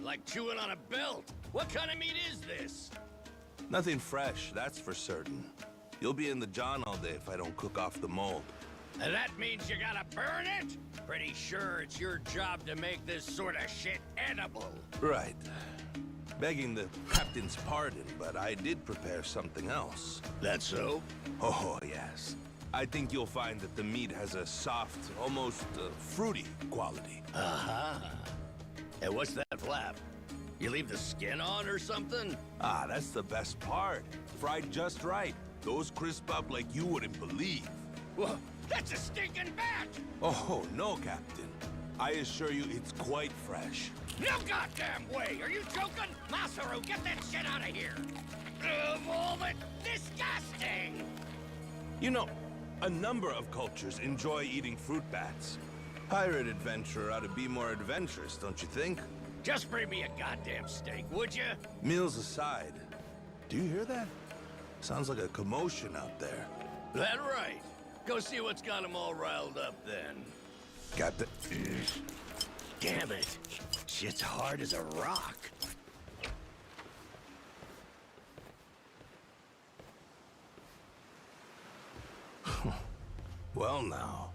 Like chewing on a belt. What kind of meat is this? Nothing fresh, that's for certain. You'll be in the John all day if I don't cook off the mold. And that means you gotta burn it? Pretty sure it's your job to make this sort of shit edible. Right. Begging the captain's pardon, but I did prepare something else. That so? Oh, yes. I think you'll find that the meat has a soft, almost fruity quality. Uh-huh. And what's that flap? You leave the skin on or something? Ah, that's the best part. Fried just right. Those crisp up like you wouldn't believe. Whoa, that's a stinking bat! Oh, no, Captain. I assure you it's quite fresh. No goddamn way! Are you joking? Masaru, get that shit out of here! Of all the disgusting! You know, a number of cultures enjoy eating fruit bats. Pirate adventurer ought to be more adventurous, don't you think? Just bring me a goddamn steak, would you? Meals aside, do you hear that? Sounds like a commotion out there. That right. Go see what's got them all riled up then. Captain. Damn it. Shit's hard as a rock. Well now.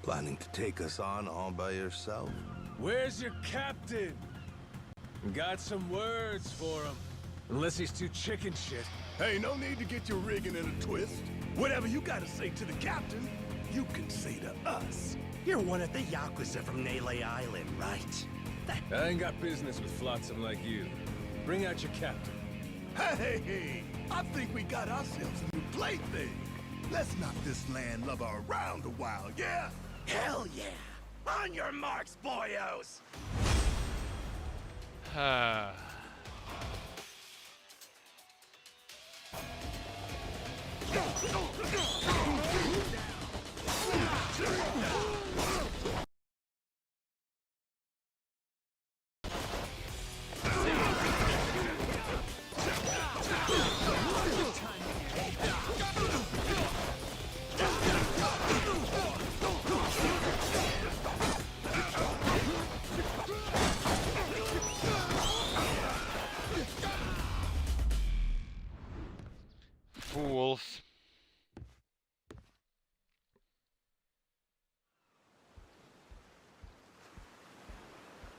Planning to take us on all by yourself? Where's your captain? Got some words for him. Unless he's too chicken shit. Hey, no need to get your rigging in a twist. Whatever you gotta say to the captain, you can say to us. You're one of the yakuza from Nele Island, right? I ain't got business with flotsam like you. Bring out your captain. Hey, I think we got ourselves a new plaything. Let's knock this landlubber around a while, yeah? Hell yeah! On your marks, boyos!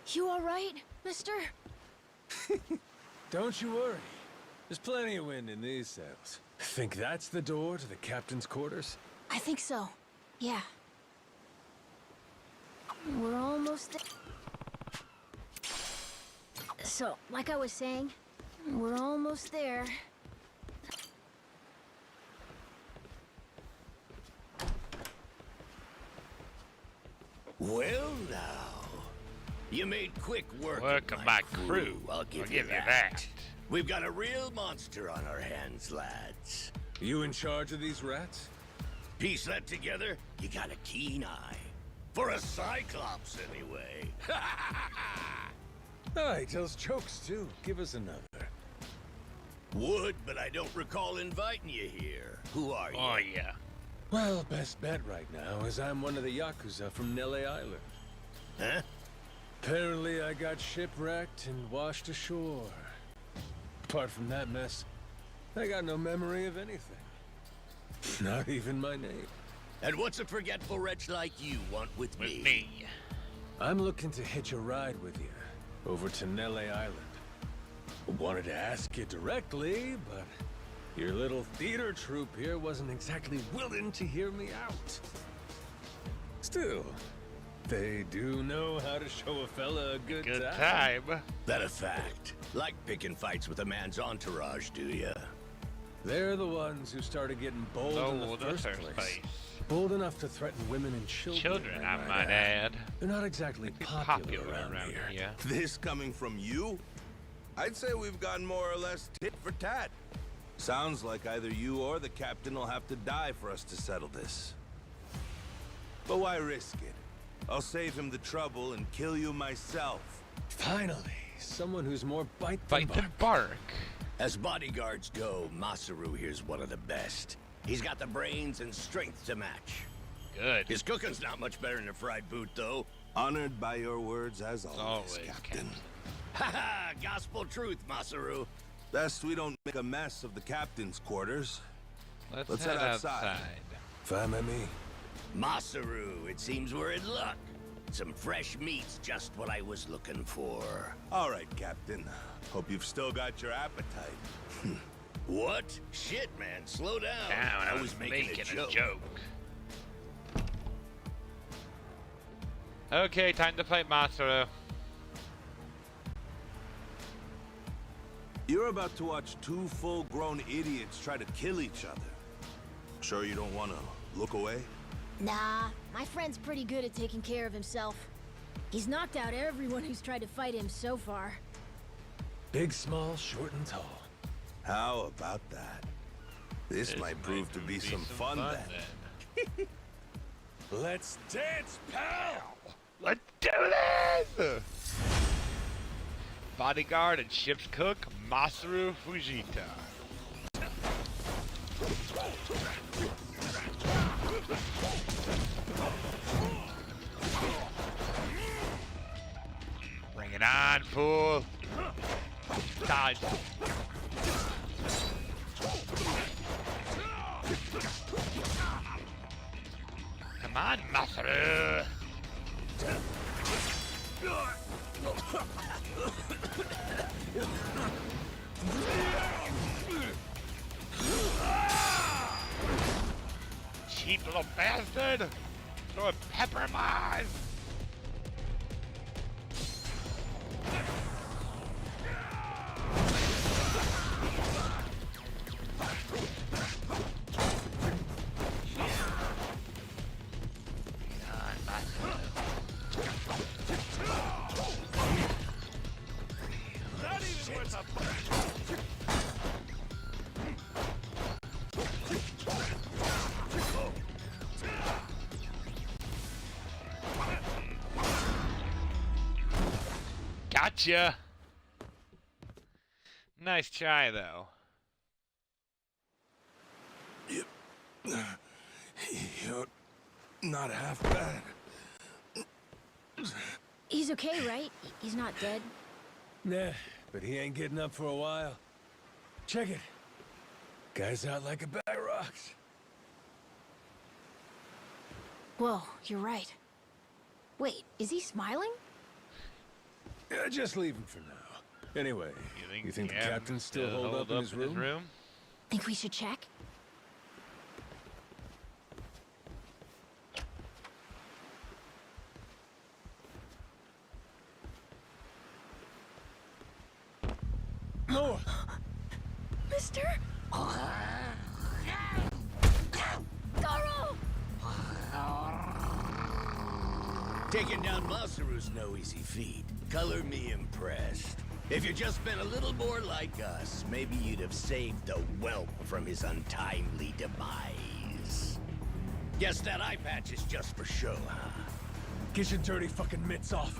You alright, mister? Don't you worry. There's plenty of wind in these sails. Think that's the door to the captain's quarters? I think so. Yeah. We're almost there. So, like I was saying, we're almost there. Well now, you made quick work Welcome of my my crew. I'll give you you that. that. We've got a real monster on our hands, lads. You in charge of these rats? Piece that together, you got a keen eye. For a Cyclops, anyway. Oh, he tells jokes too. Give us another. Would, but I don't recall inviting you here. Who are you? Oh, yeah. Well, best bet right now is I'm one of the yakuza from Nele Island. Huh? Apparently I got shipwrecked and washed ashore. Apart from that mess, I got no memory of anything. Not even my name. And what's a forgetful wretch like you want with me? With me. I'm looking to hitch a ride with you over to Nele Island. Wanted to ask you directly, but your little theater troupe here wasn't exactly willing to hear me out. Still, they do know how to show a fella a good time. That a fact. Like picking fights with a man's entourage, do ya? They're the ones who started getting bold in the first place. Bold enough to threaten women and children. Children, I might add. They're not exactly popular around here. This coming from you? I'd say we've gotten more or less tit for tat. Sounds like either you or the captain will have to die for us to settle this. But why risk it? I'll save him the trouble and kill you myself. Finally, someone who's more bite Bite than bark. As bodyguards go, Masaru here's one of the best. He's got the brains and strength to match. Good. His cooking's not much better than a fried boot, though. Honored by your words as always, Always, Captain. Haha, gospel truth, Masaru. Best we don't make a mess of the captain's quarters. Let's head head outside. Fine by me. Masaru, it seems we're in luck. Some fresh meat's just what I was looking for. All right, Captain. Hope you've still got your appetite. What? Shit, man, slow down. Down, I was making a joke. Okay, time to fight Masaru. You're about to watch two full-grown idiots try to kill each other. Sure you don't want to look away? Nah, my friend's pretty good at taking care of himself. He's knocked out everyone who's tried to fight him so far. Big, small, short, and tall. How about that? This might prove to be some fun then. Let's dance, pal! Let's do this! Bodyguard and ship's cook, Masaru Fujita. Bring it on, fool! Dodge. Come on, Masaru! Cheap little bastard! Throw a pepper in my eyes! Gotcha! Nice try, though. You're not half bad. He's okay, right? He's not dead? Nah, but he ain't getting up for a while. Check it. Guy's out like a bag of rocks. Whoa, you're right. Wait, is he smiling? Just leave him for now. Anyway, you think the captain's still holed up in his room? Think we should check? No! Mister? Garo! Taking down Masaru's no easy feat. Color me impressed. If you'd just been a little more like us, maybe you'd have saved the whelp from his untimely demise. Guess that eye patch is just for show, huh? Get your dirty fucking mitts off.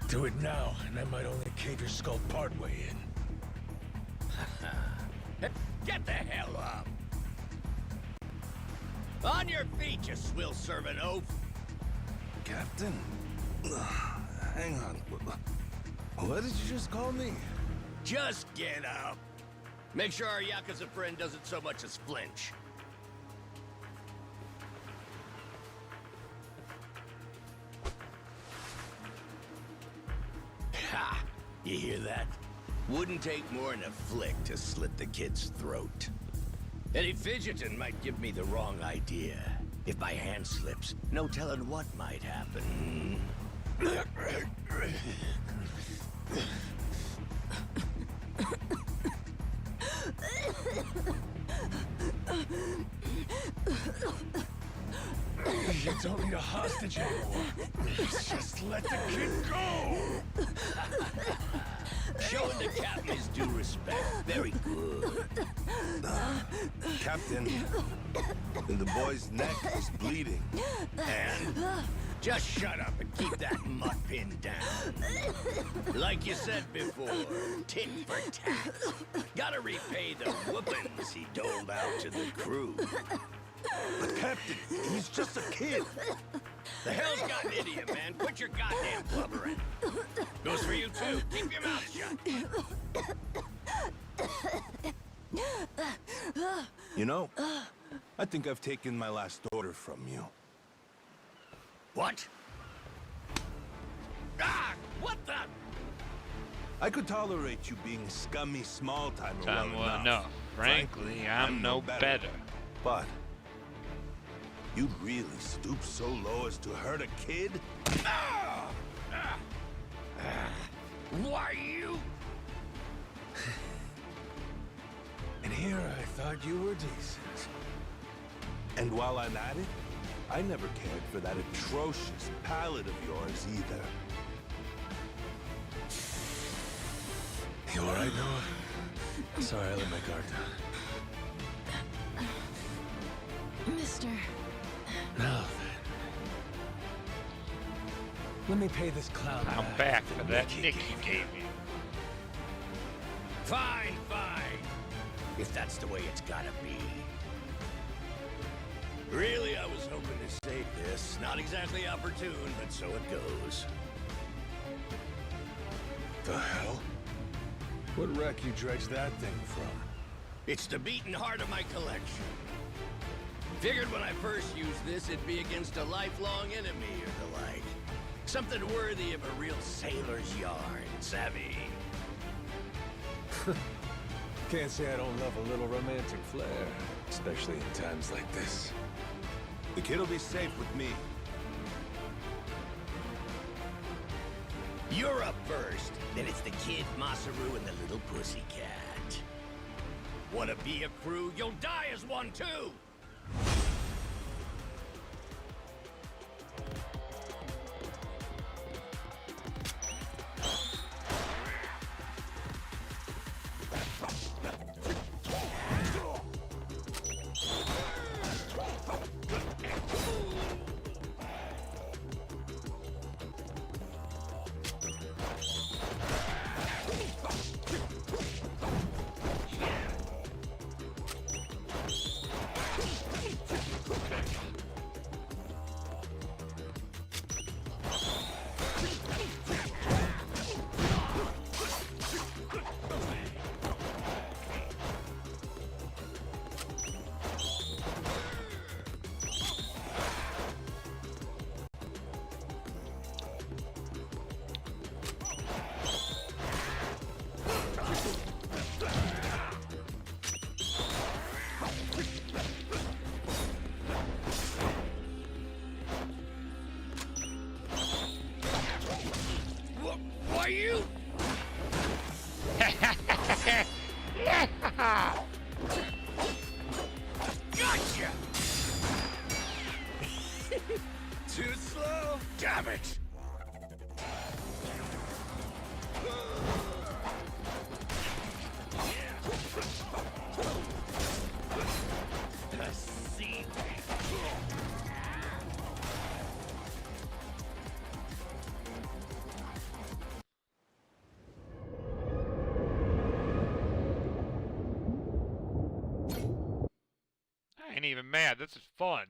Do it now, and I might only cave your skull partway in. Get the hell up! On your feet, you swill-serving oaf! Captain? Hang on. What did you just call me? Just get up! Make sure our yakuza friend doesn't so much as flinch. Ha! You hear that? Wouldn't take more than a flick to slit the kid's throat. Any fidgeting might give me the wrong idea. If my hand slips, no telling what might happen. You don't need a hostage anymore. Just let the kid go! Showing the captain his due respect. Very good. Captain, the boy's neck is bleeding. And just shut up and keep that mutt pinned down. Like you said before, tit for tat. Gotta repay the whoopings he doled out to the crew. But Captain, he's just a kid. The hell's gotten into you, man? Quit your goddamn blubbering. Goes for you, too. Keep your mouth shut. You know, I think I've taken my last order from you. What? Ah! What the? I could tolerate you being scummy small-timer Well enough. Frankly, I'm no better. But you'd really stoop so low as to hurt a kid? Why you? And here I thought you were decent. And while I'm at it, I never cared for that atrocious palate of yours either. You alright, Noah? Sorry, I let my guard down. Mister. Now then. Let me pay this clown I'm back for that nick you gave me. Fine, fine. If that's the way it's gotta be. Really, I was hoping to save this. Not exactly opportune, but so it goes. The hell? What wreck you dredged that thing from? It's the beating heart of my collection. Figured when I first used this, it'd be against a lifelong enemy or the like. Something worthy of a real sailor's yarn, savvy? Can't say I don't love a little romantic flair, especially in times like this. The kid'll be safe with me. You're up first, then it's the kid, Masaru, and the little pussycat. Wanna be a crew? You'll die as one, too! you? Yeah! Gotcha! Too slow? Damn it! See. I ain't even mad. This is fun.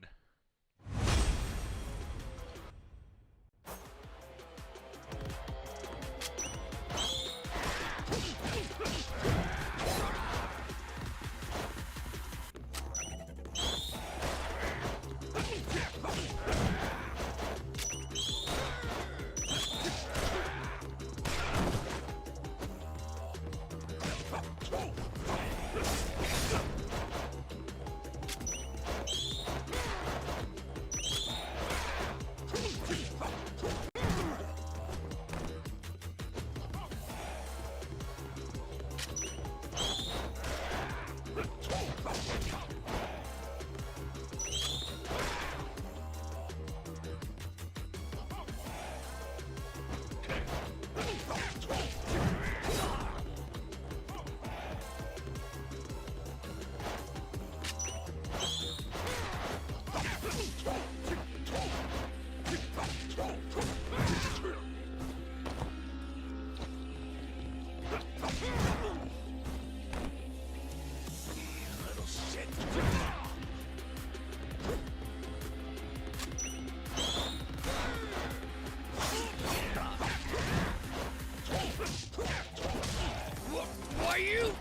Why you?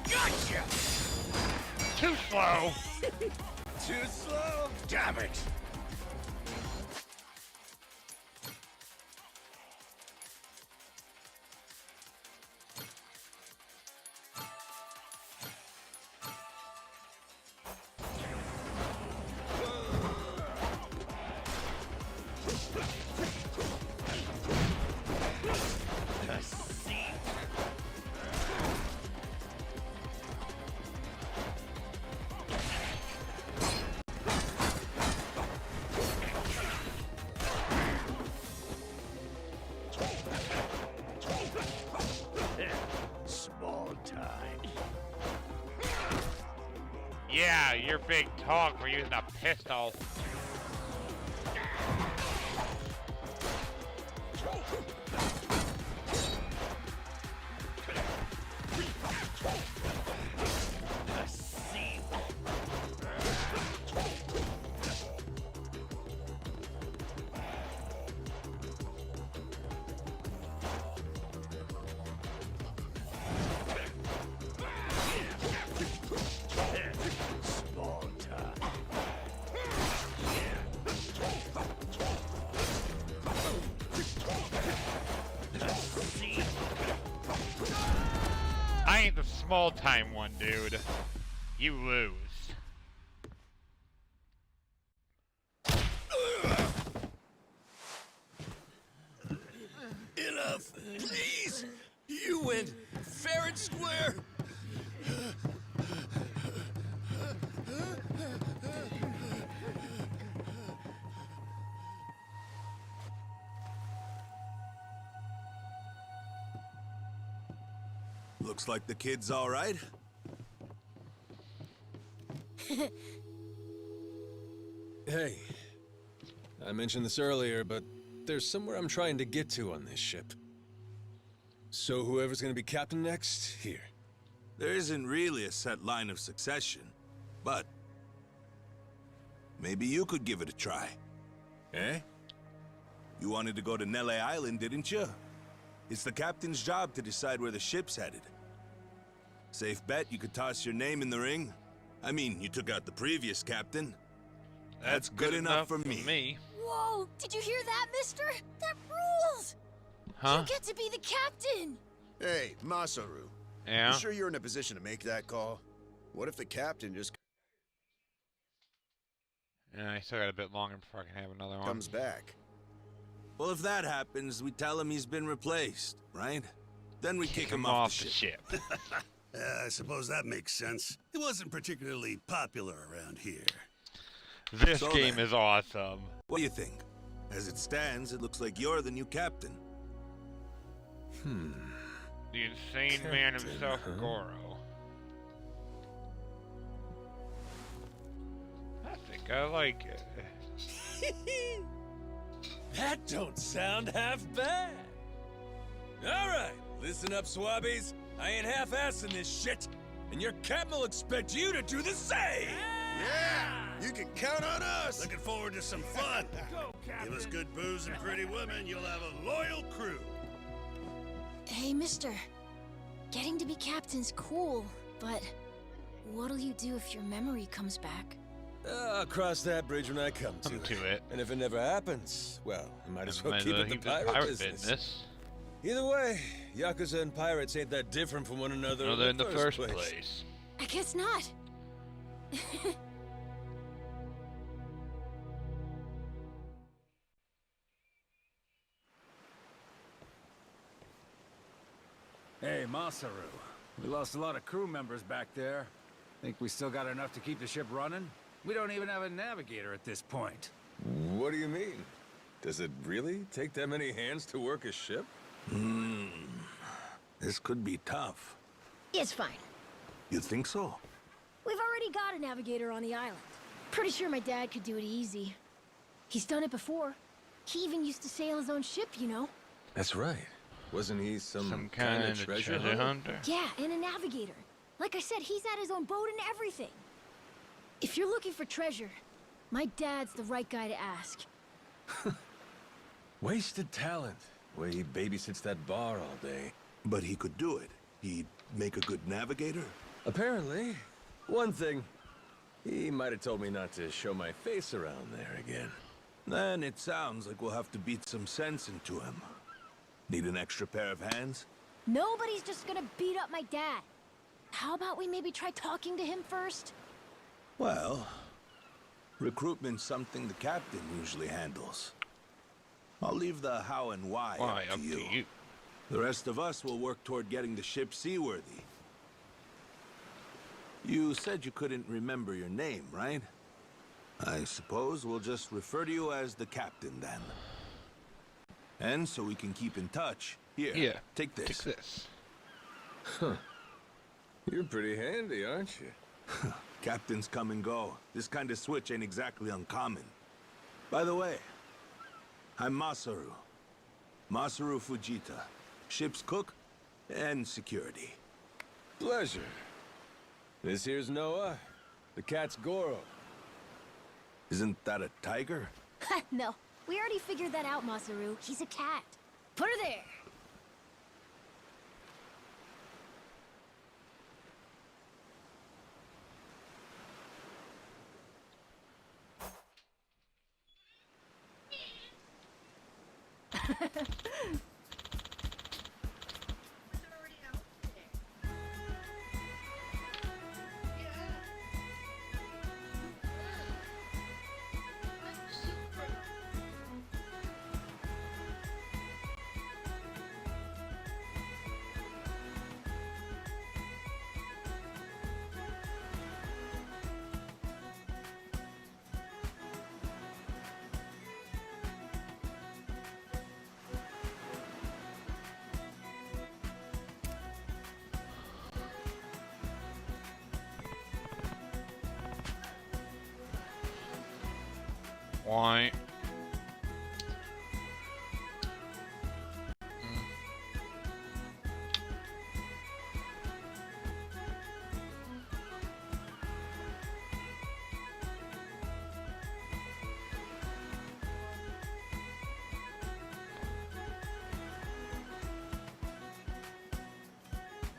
Gotcha! Too slow. Too slow? Damn it! Small time. Yeah, you're big talk for using a pistol. Small time. I ain't the small time one, dude. You lose. Enough, please! You went fair and square! Looks like the kid's all right. Hey, I mentioned this earlier, but there's somewhere I'm trying to get to on this ship. So whoever's gonna be captain next, here. There isn't really a set line of succession, but maybe you could give it a try. Eh? You wanted to go to Nele Island, didn't you? It's the captain's job to decide where the ship's headed. Safe bet you could toss your name in the ring. I mean, you took out the previous captain. That's good enough for me. Whoa! Did you hear that, mister? That rules! Huh? You get to be the captain! Hey, Masaru. Yeah? You sure you're in a position to make that call? What if the captain just... And I still got a bit longer before I can have another one. Comes back. Well, if that happens, we tell him he's been replaced, right? Then we kick him off the the ship. ship. I suppose that makes sense. He wasn't particularly popular around here. This So game then- is awesome. What do you think? As it stands, it looks like you're the new captain. The insane man himself, Goro. I think I like it. That don't sound half bad. All right, listen up, swabbies. I ain't half-assing this shit, and your captain will expect you to do the same. Yeah! You can count on us! Looking forward to some fun. Give us good booze and pretty women, you'll have a loyal crew. Hey, mister. Getting to be captain's cool, but what'll you do if your memory comes back? I'll cross that bridge when I come to it. And if it never happens, well, I might as well Might as keep well it the keep this pirate business. Either way, Yakuza and pirates ain't that different from one another No, they're in the first place. I guess not. Hey, Masaru. We lost a lot of crew members back there. Think we still got enough to keep the ship running? We don't even have a navigator at this point. What do you mean? Does it really take that many hands to work a ship? This could be tough. It's fine. You think so? We've already got a navigator on the island. Pretty sure my dad could do it easy. He's done it before. He even used to sail his own ship, you know? That's right. Wasn't he some kind of of treasure treasure hunter? hunter. Yeah, and a navigator. Like I said, he's had his own boat and everything. If you're looking for treasure, my dad's the right guy to ask. Wasted talent. Way he babysits that bar all day. But he could do it. He'd make a good navigator. Apparently. One thing, he might have told me not to show my face around there again. Then it sounds like we'll have to beat some sense into him. Need an extra pair of hands? Nobody's just gonna beat up my dad. How about we maybe try talking to him first? Well, recruitment's something the captain usually handles. I'll leave the how and why, Why, up to you. The rest of us will work toward getting the ship seaworthy. You said you couldn't remember your name, right? I suppose we'll just refer to you as the captain, then. And so we can keep in touch. Here, take this. Take this. Huh. You're pretty handy, aren't you? Captains come and go. This kind of switch ain't exactly uncommon. By the way, I'm Masaru. Masaru Fujita. Ship's cook and security. Pleasure. This here's Noah. The cat's Goro. Isn't that a tiger? No, we already figured that out, Masaru. He's a cat. Put her there. Why?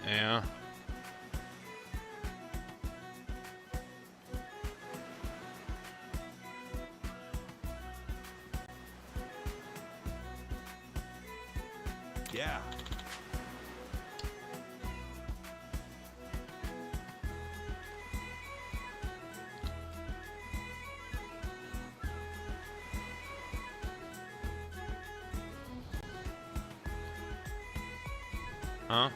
Yeah. Yeah. Huh?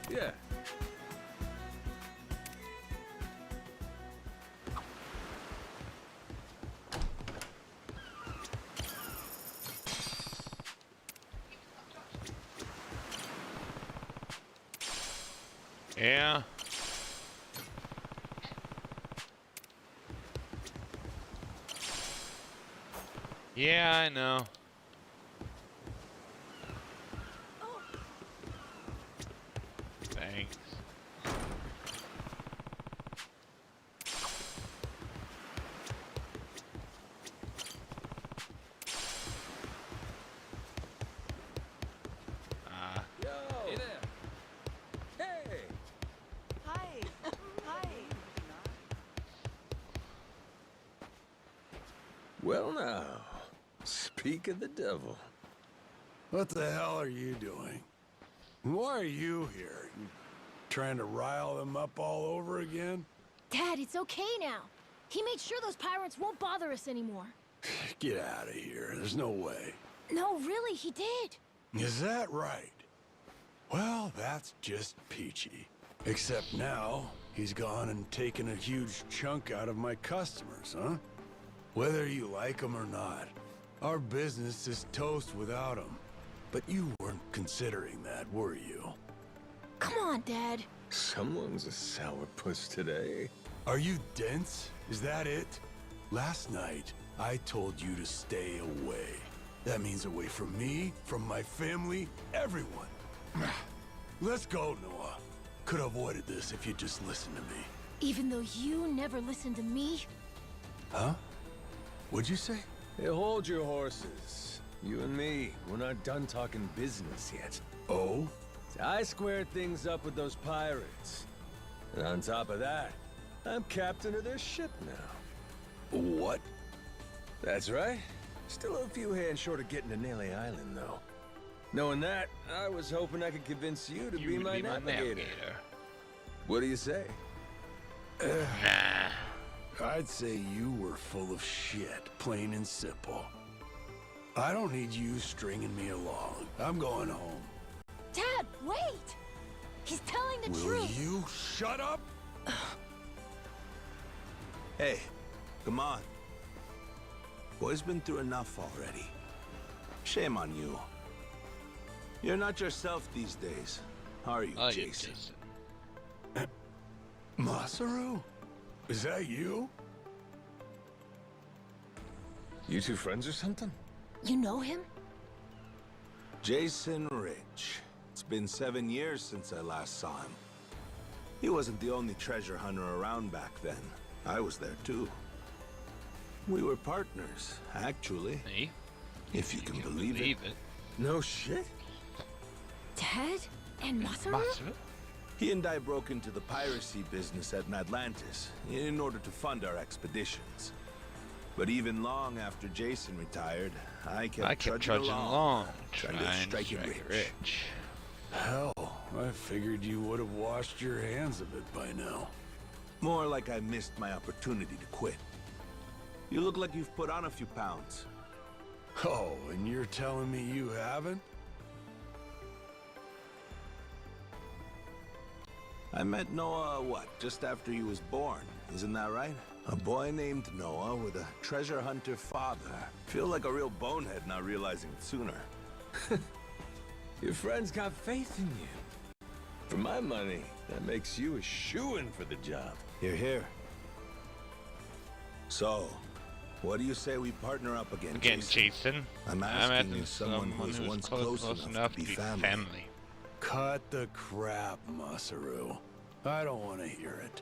Yeah. Yeah. Yeah, I know. Thanks. Ah. Yo. Hey there. Hey. Hi. Hi. Well now, speak of the devil. What the hell are you doing? Why are you here? You trying to rile them up all over again? Dad, it's okay now. He made sure those pirates won't bother us anymore. Get out of here. There's no way. No, really, he did. Is that right? Well, that's just peachy. Except now, he's gone and taken a huge chunk out of my customers, huh? Whether you like them or not, our business is toast without him. But you weren't considering that, were you? Come on, Dad. Someone's a sourpuss today. Are you dense? Is that it? Last night, I told you to stay away. That means away from me, from my family, everyone. Let's go, Noah. Could have avoided this if you'd just listened to me. Even though you never listened to me? Huh? What'd you say? Hey, hold your horses. You and me, we're not done talking business yet. Oh? I squared things up with those pirates. And on top of that, I'm captain of their ship now. What? That's right. Still a few hands short of getting to Nele Island, though. Knowing that, I was hoping I could convince you to be my navigator. What do you say? Nah. I'd say you were full of shit, plain and simple. I don't need you stringing me along. I'm going home. Dad, wait! He's telling the Will truth. you shut up? Hey, come on. Boy's been through enough already. Shame on you. You're not yourself these days, are you, Oh, Jason? Masaru? Is that you? You two friends or something? You know him? Jason Rich. It's been 7 years since I last saw him. He wasn't the only treasure hunter around back then. I was there too. We were partners, actually. Me? If you can believe it. No shit? Dad? And Masaru? Masaru? He and I broke into the piracy business at Madlantis in order to fund our expeditions. But even long after Jason retired, I kept trudging along, trying to strike it rich. Hell, I figured you would have washed your hands of it by now. More like I missed my opportunity to quit. You look like you've put on a few pounds. Oh, and you're telling me you haven't? I met Noah, just after he was born, isn't that right? A boy named Noah with a treasure hunter father. Feel like a real bonehead not realizing it sooner. Your friends got faith in you. For my money, that makes you a shoo-in for the job. You're here. So, what do you say we partner up again, Jason? I'm asking you, someone who was once close enough to be family. Cut the crap, Masaru. I don't want to hear it.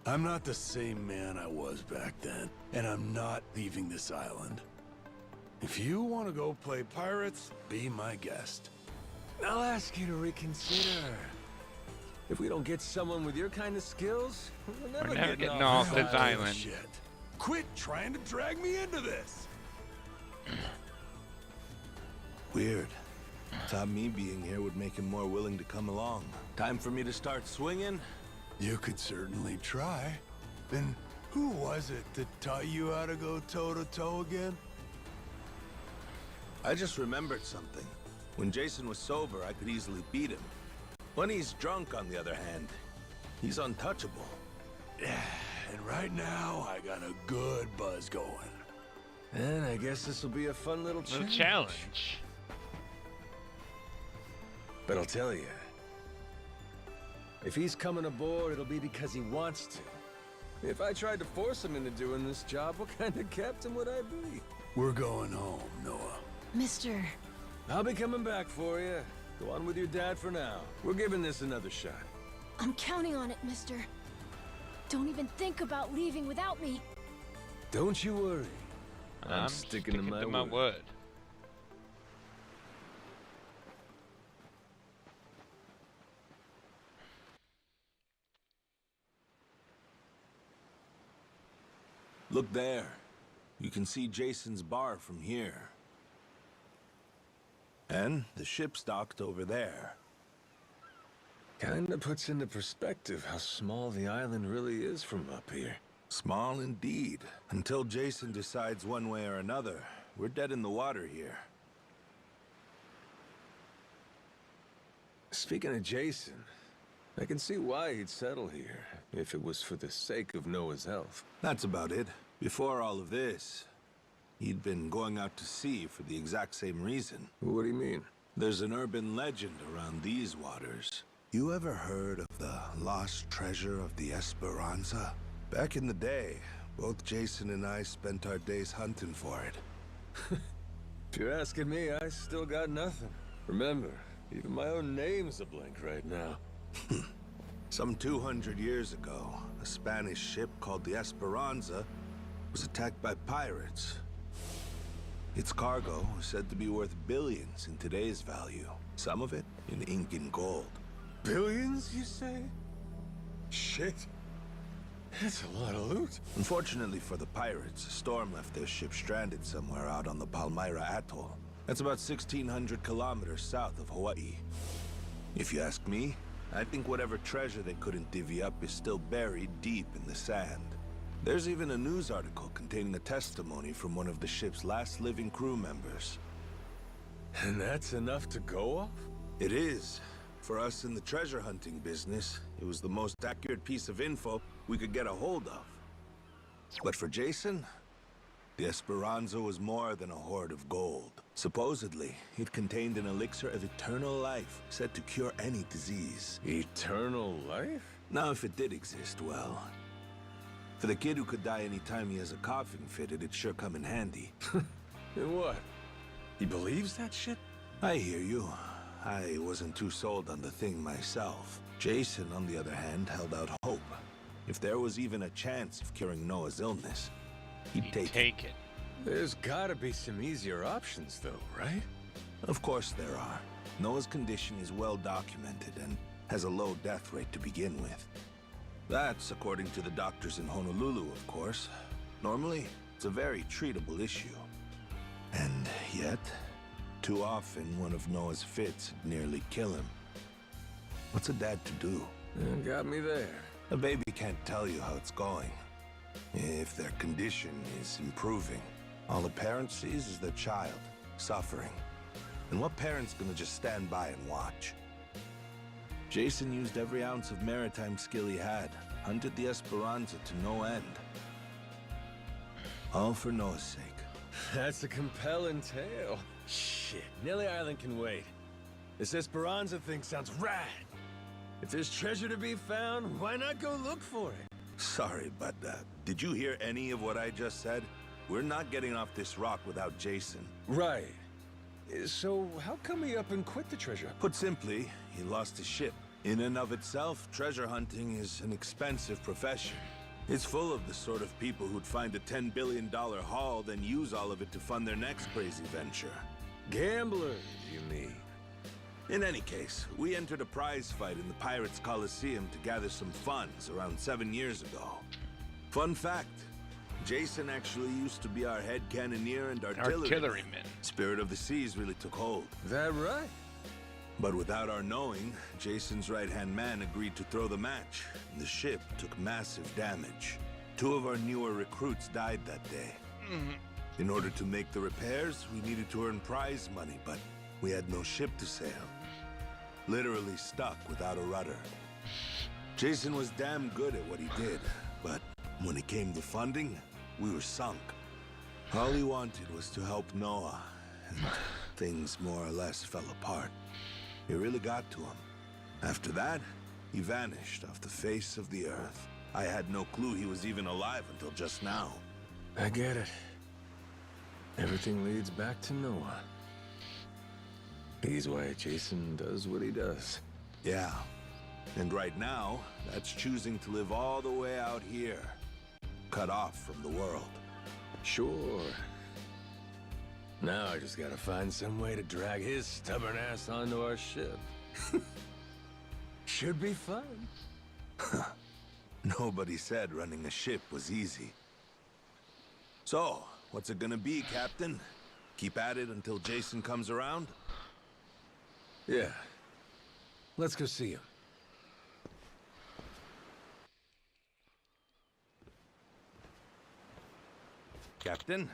I'm not the same man I was back then, and I'm not leaving this island. If you want to go play pirates, be my guest. I'll ask you to reconsider. If we don't get someone with your kind of skills, we're never getting off this island. Shit. Quit trying to drag me into this. Weird. Thought me being here would make him more willing to come along. Time for me to start swinging? You could certainly try. Then who was it that taught you how to go toe-to-toe again? I just remembered something. When Jason was sober, I could easily beat him. When he's drunk, on the other hand, he's untouchable. Yeah, and right now, I got a good buzz going. And I guess this will be a fun little challenge. Challenge. But I'll tell you, if he's coming aboard, it'll be because he wants to. If I tried to force him into doing this job, what kind of captain would I be? We're going home, Noah. Mister, I'll be coming back for you. Go on with your dad for now. We're giving this another shot. I'm counting on it, mister. Don't even think about leaving without me. Don't you worry. I'm sticking to my word. word. Look there. You can see Jason's bar from here. And the ship's docked over there. Kinda puts into perspective how small the island really is from up here. Small indeed. Until Jason decides one way or another, we're dead in the water here. Speaking of Jason, I can see why he'd settle here, if it was for the sake of Noah's health. That's about it. Before all of this, he'd been going out to sea for the exact same reason. What do you mean? There's an urban legend around these waters. You ever heard of the lost treasure of the Esperanza? Back in the day, both Jason and I spent our days hunting for it. If you're asking me, I still got nothing. Remember, even my own name's a blank right now. Some 200 years ago, a Spanish ship called the Esperanza was attacked by pirates. Its cargo was said to be worth billions in today's value, some of it in Incan gold. Billions, you say? Shit. That's a lot of loot. Unfortunately for the pirates, a storm left their ship stranded somewhere out on the Palmyra Atoll. That's about 1,600 kilometers south of Hawaii. If you ask me, I think whatever treasure they couldn't divvy up is still buried deep in the sand. There's even a news article containing a testimony from one of the ship's last living crew members. And that's enough to go off? It is. For us in the treasure hunting business, it was the most accurate piece of info we could get a hold of. But for Jason, the Esperanza was more than a hoard of gold. Supposedly, it contained an elixir of eternal life, said to cure any disease. Eternal life? Now, if it did exist, well... For the kid who could die any time he has a coffin fitted, it'd sure come in handy. And what? He believes that shit? I hear you. I wasn't too sold on the thing myself. Jason, on the other hand, held out hope. If there was even a chance of curing Noah's illness, he'd take it. There's gotta be some easier options, though, right? Of course there are. Noah's condition is well documented and has a low death rate to begin with. That's according to the doctors in Honolulu, of course. Normally, it's a very treatable issue. And yet, too often one of Noah's fits would nearly kill him. What's a dad to do? Got me there. A baby can't tell you how it's going. If their condition is improving, all a parent sees is their child suffering. And what parent's gonna just stand by and watch? Jason used every ounce of maritime skill he had, hunted the Esperanza to no end. All for Noah's sake. That's a compelling tale. Shit, Nelly Island can wait. This Esperanza thing sounds rad. If there's treasure to be found, why not go look for it? Sorry, but did you hear any of what I just said? We're not getting off this rock without Jason. Right. So how come he up and quit the treasure? Put simply, he lost his ship. In and of itself, treasure hunting is an expensive profession. It's full of the sort of people who'd find a $10 billion haul, then use all of it to fund their next crazy venture. Gamblers, you mean? In any case, we entered a prize fight in the Pirates Coliseum to gather some funds around 7 years ago. Fun fact, Jason actually used to be our head cannoneer and artilleryman. Artilleryman. Spirit of the Seas really took hold. Is that right? But without our knowing, Jason's right-hand man agreed to throw the match. The ship took massive damage. 2 of our newer recruits died that day. In order to make the repairs, we needed to earn prize money, but we had no ship to sail. Literally stuck without a rudder. Jason was damn good at what he did, but when it came to funding, we were sunk. All he wanted was to help Noah, and things more or less fell apart. It really got to him. After that, he vanished off the face of the earth. I had no clue he was even alive until just now. I get it. Everything leads back to Noah. He's why Jason does what he does. Yeah. And right now, that's choosing to live all the way out here, cut off from the world. Sure. Now I just gotta find some way to drag his stubborn ass onto our ship. Should be fun. Nobody said running a ship was easy. So, what's it gonna be, Captain? Keep at it until Jason comes around? Yeah. Let's go see him. Captain?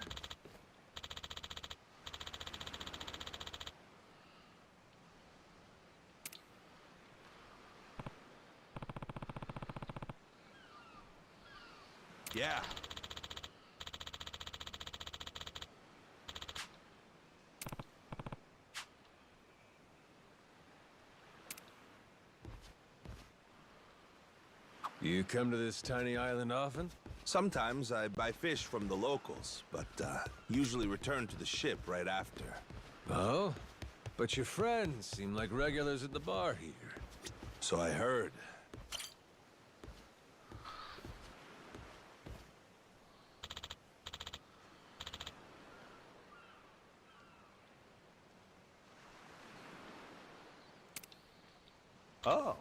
Yeah. You come to this tiny island often? Sometimes I buy fish from the locals, but usually return to the ship right after. Oh? But your friends seem like regulars at the bar here. So I heard. Oh.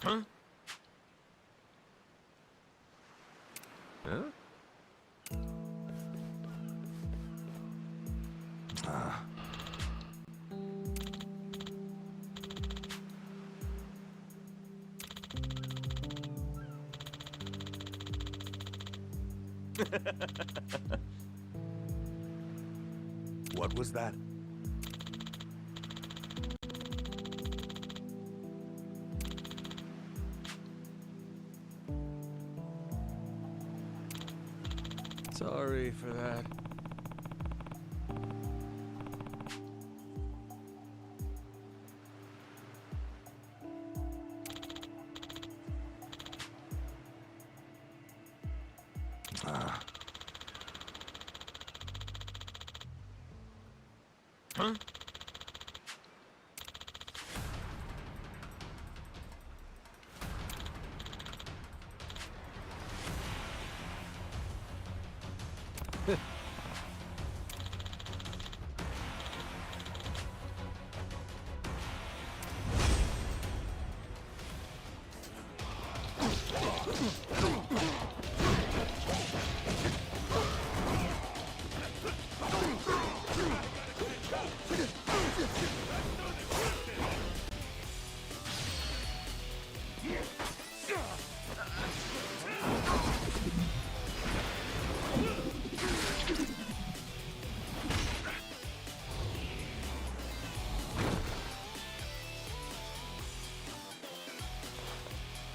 Huh? Huh? What was that? Sorry for that. Huh?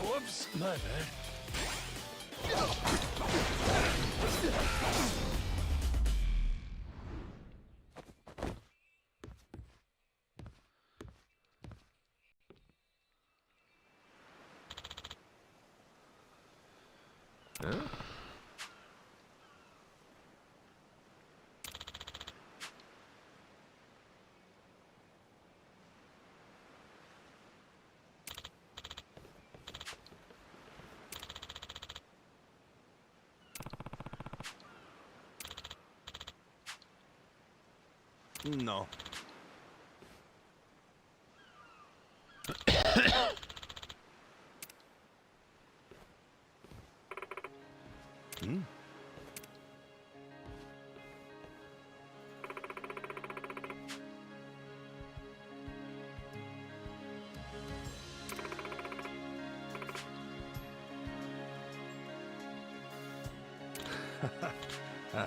Whoops, my bad. No. Hmm? Huh?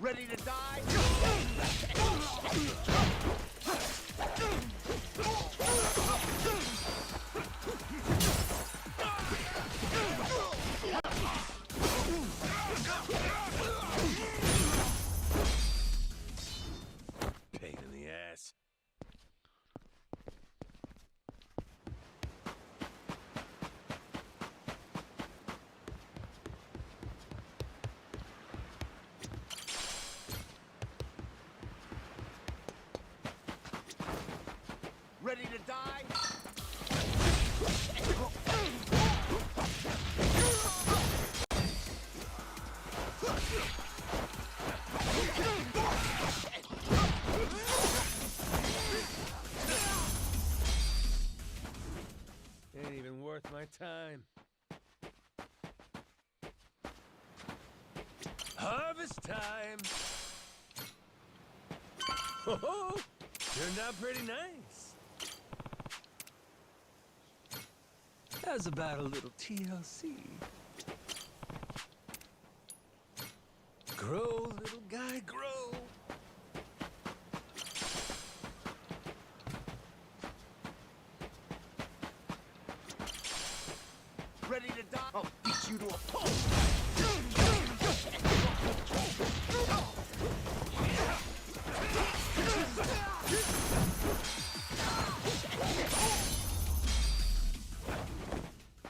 Ready to die? Pain in the ass. Ready to die? Ain't even worth my time. Harvest time! Ho ho! Turned out pretty nice. How's about a little TLC? Grow, little guy, grow! Ready to die? I'll beat you to a pulp!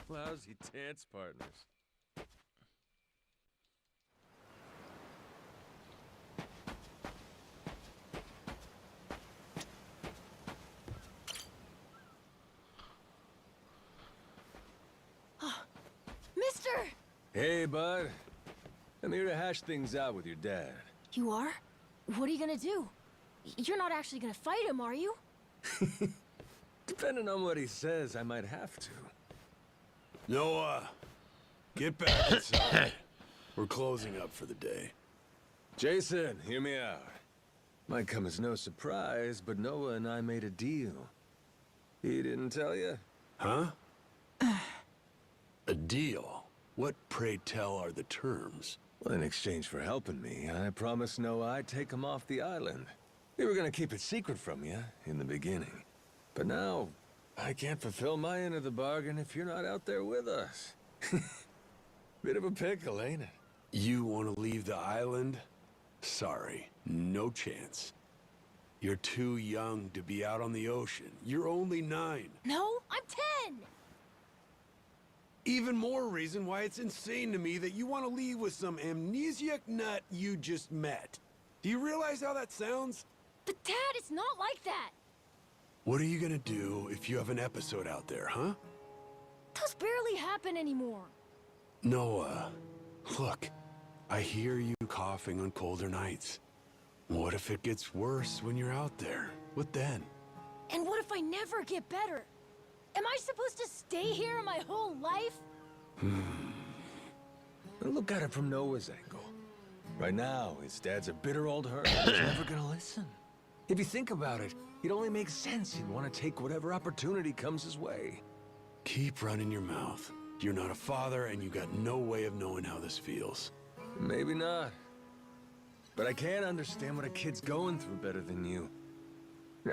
Lousy dance partners. Mister! Hey, bud. I'm here to hash things out with your dad. You are? What are you gonna do? You're not actually gonna fight him, are you? Depending on what he says, I might have to. Noah, get back inside. We're closing up for the day. Jason, hear me out. Might come as no surprise, but Noah and I made a deal. He didn't tell you? Huh? A deal? What, pray tell, are the terms? Well, in exchange for helping me, I promised Noah I'd take him off the island. We were gonna keep it secret from you in the beginning. But now, I can't fulfill my end of the bargain if you're not out there with us. Bit of a pickle, ain't it? You want to leave the island? Sorry, no chance. You're too young to be out on the ocean. You're only 9. No, I'm 10! Even more reason why it's insane to me that you want to leave with some amnesiac nut you just met. Do you realize how that sounds? But Dad, it's not like that! What are you gonna do if you have an episode out there, huh? Those barely happen anymore. Noah, look, I hear you coughing on colder nights. What if it gets worse when you're out there? What then? And what if I never get better? Am I supposed to stay here my whole life? Look at it from Noah's angle. Right now, his dad's a bitter old herd who's never gonna listen. If you think about it, It only makes sense he'd want to take whatever opportunity comes his way. Keep running your mouth. You're not a father, and you got no way of knowing how this feels. Maybe not. But I can't understand what a kid's going through better than you.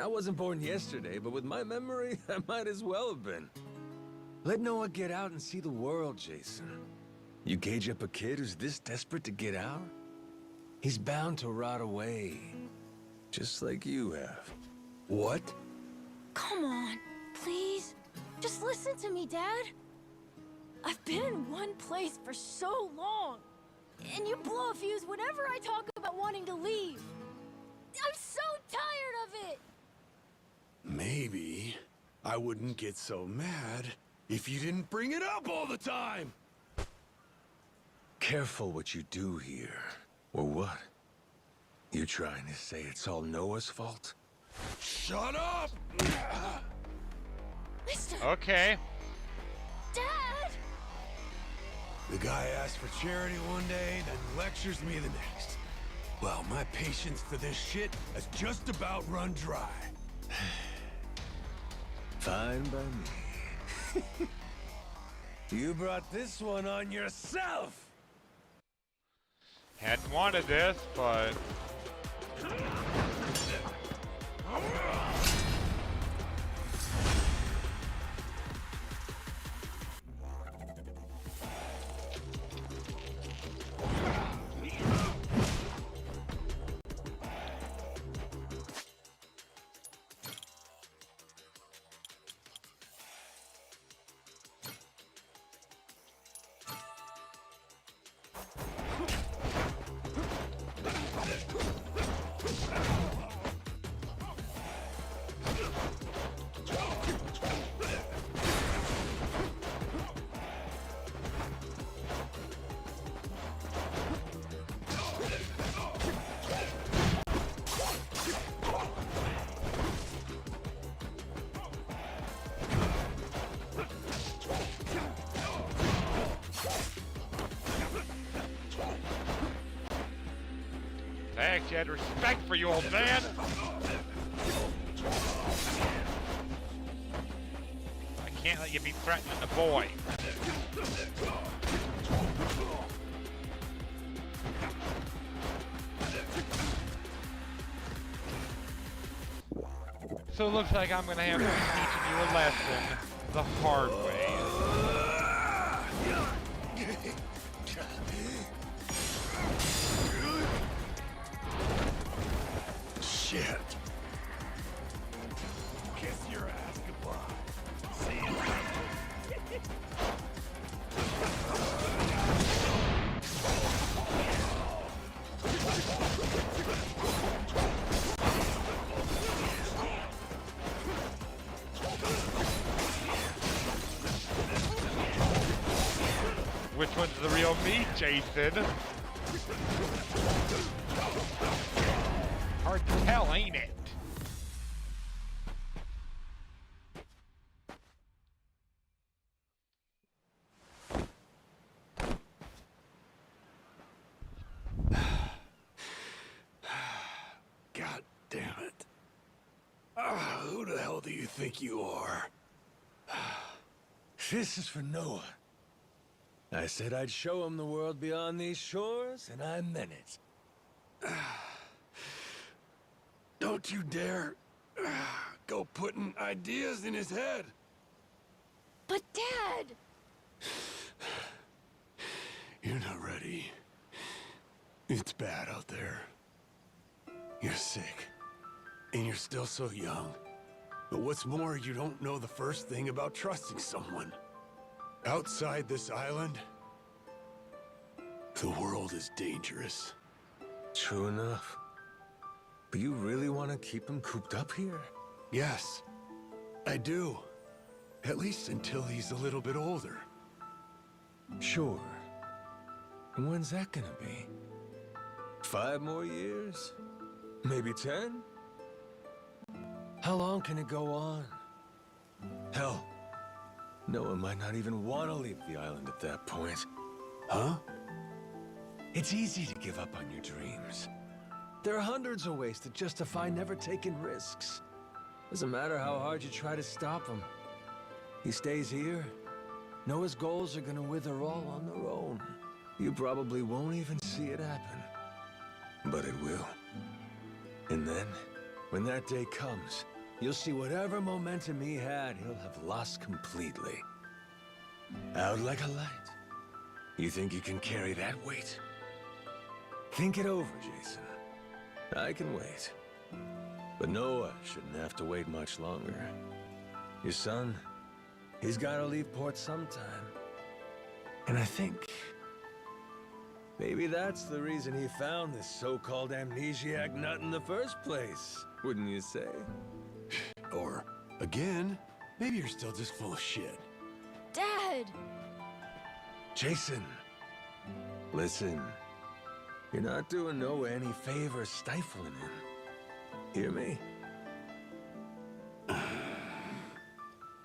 I wasn't born yesterday, but with my memory, I might as well have been. Let Noah get out and see the world, Jason. You gauge up a kid who's this desperate to get out? He's bound to rot away. Just like you have. What? Come on, please. Just listen to me, Dad. I've been in one place for so long. And you blow a fuse whenever I talk about wanting to leave. I'm so tired of it. Maybe I wouldn't get so mad if you didn't bring it up all the time. Careful what you do here. Or what? You trying to say it's all Noah's fault? Shut up! Mister! Okay. Dad! The guy asks for charity one day, then lectures me the next. Well, my patience for this shit has just about run dry. Fine by me. You brought this one on yourself! Hadn't wanted this, but... I actually had respect for you, old man. I can't let you be threatening the boy. So it looks like I'm gonna have to be teaching you a lesson the hard way. Shit. Kiss your ass goodbye. See you later. Which one's the real me, Jason? Hard to tell, ain't it? God damn it. Who the hell do you think you are? This is for Noah. I said I'd show him the world beyond these shores, and I meant it. Don't you dare go putting ideas in his head. But Dad! You're not ready. It's bad out there. You're sick. And you're still so young. But what's more, you don't know the first thing about trusting someone. Outside this island, the world is dangerous. True enough. But you really want to keep him cooped up here? Yes, I do. At least until he's a little bit older. Sure. And when's that gonna be? 5 more years? Maybe 10? How long can it go on? Hell, Noah might not even want to leave the island at that point. Huh? It's easy to give up on your dreams. There are hundreds of ways to justify never taking risks. Doesn't matter how hard you try to stop him. He stays here. Noah's goals are gonna wither all on their own. You probably won't even see it happen. But it will. And then, when that day comes, you'll see whatever momentum he had, he'll have lost completely. Out like a light. You think you can carry that weight? Think it over, Jason. I can wait. But Noah shouldn't have to wait much longer. Your son, he's gotta leave port sometime. And I think maybe that's the reason he found this so-called amnesiac nut in the first place, wouldn't you say? Or, again, maybe you're still just full of shit. Dad! Jason, listen. You're not doing Noah any favors stifling him. Hear me?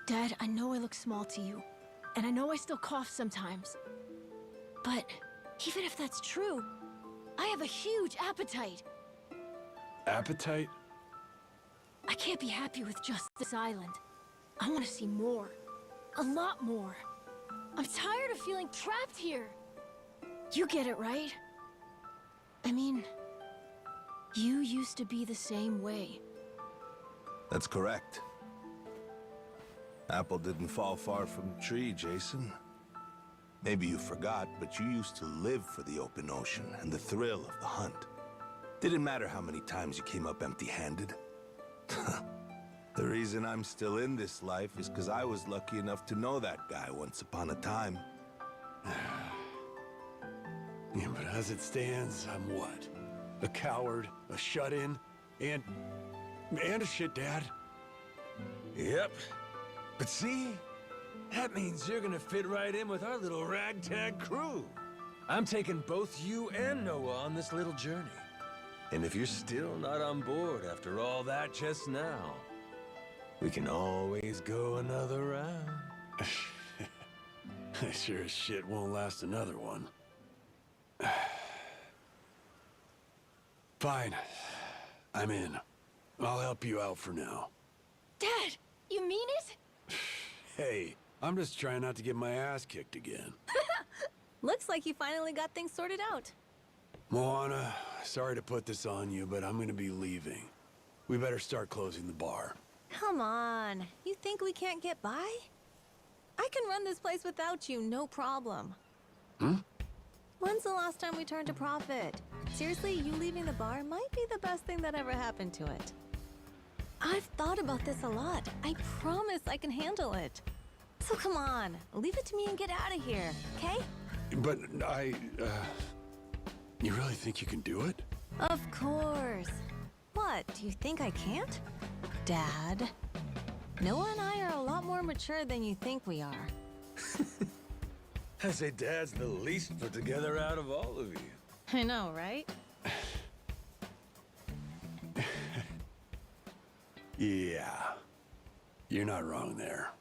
Dad, I know I look small to you, and I know I still cough sometimes. But even if that's true, I have a huge appetite. Appetite? I can't be happy with just this island. I want to see more. A lot more. I'm tired of feeling trapped here. You get it, right? I mean, you used to be the same way. That's correct. Apple didn't fall far from the tree, Jason. Maybe you forgot, but you used to live for the open ocean and the thrill of the hunt. Didn't matter how many times you came up empty-handed. The reason I'm still in this life is because I was lucky enough to know that guy once upon a time. Yeah, but as it stands, I'm what? A coward, a shut-in, and a shit dad. Yep. But see? That means you're gonna fit right in with our little ragtag crew. I'm taking both you and Noah on this little journey. And if you're still not on board after all that just now, we can always go another round. I sure as shit won't last another one. Fine. I'm in. I'll help you out for now. Dad, you mean it? Hey, I'm just trying not to get my ass kicked again. Looks like you finally got things sorted out. Moana, sorry to put this on you, but I'm gonna be leaving. We better start closing the bar. Come on. You think we can't get by? I can run this place without you, no problem. When's the last time we turned a profit? Seriously, you leaving the bar might be the best thing that ever happened to it. I've thought about this a lot. I promise I can handle it. So come on, leave it to me and get out of here, okay? But you really think you can do it? Of course. What, do you think I can't? Dad, Noah and I are a lot more mature than you think we are. I say Dad's the least put together out of all of you. I know, right? Yeah. You're not wrong there.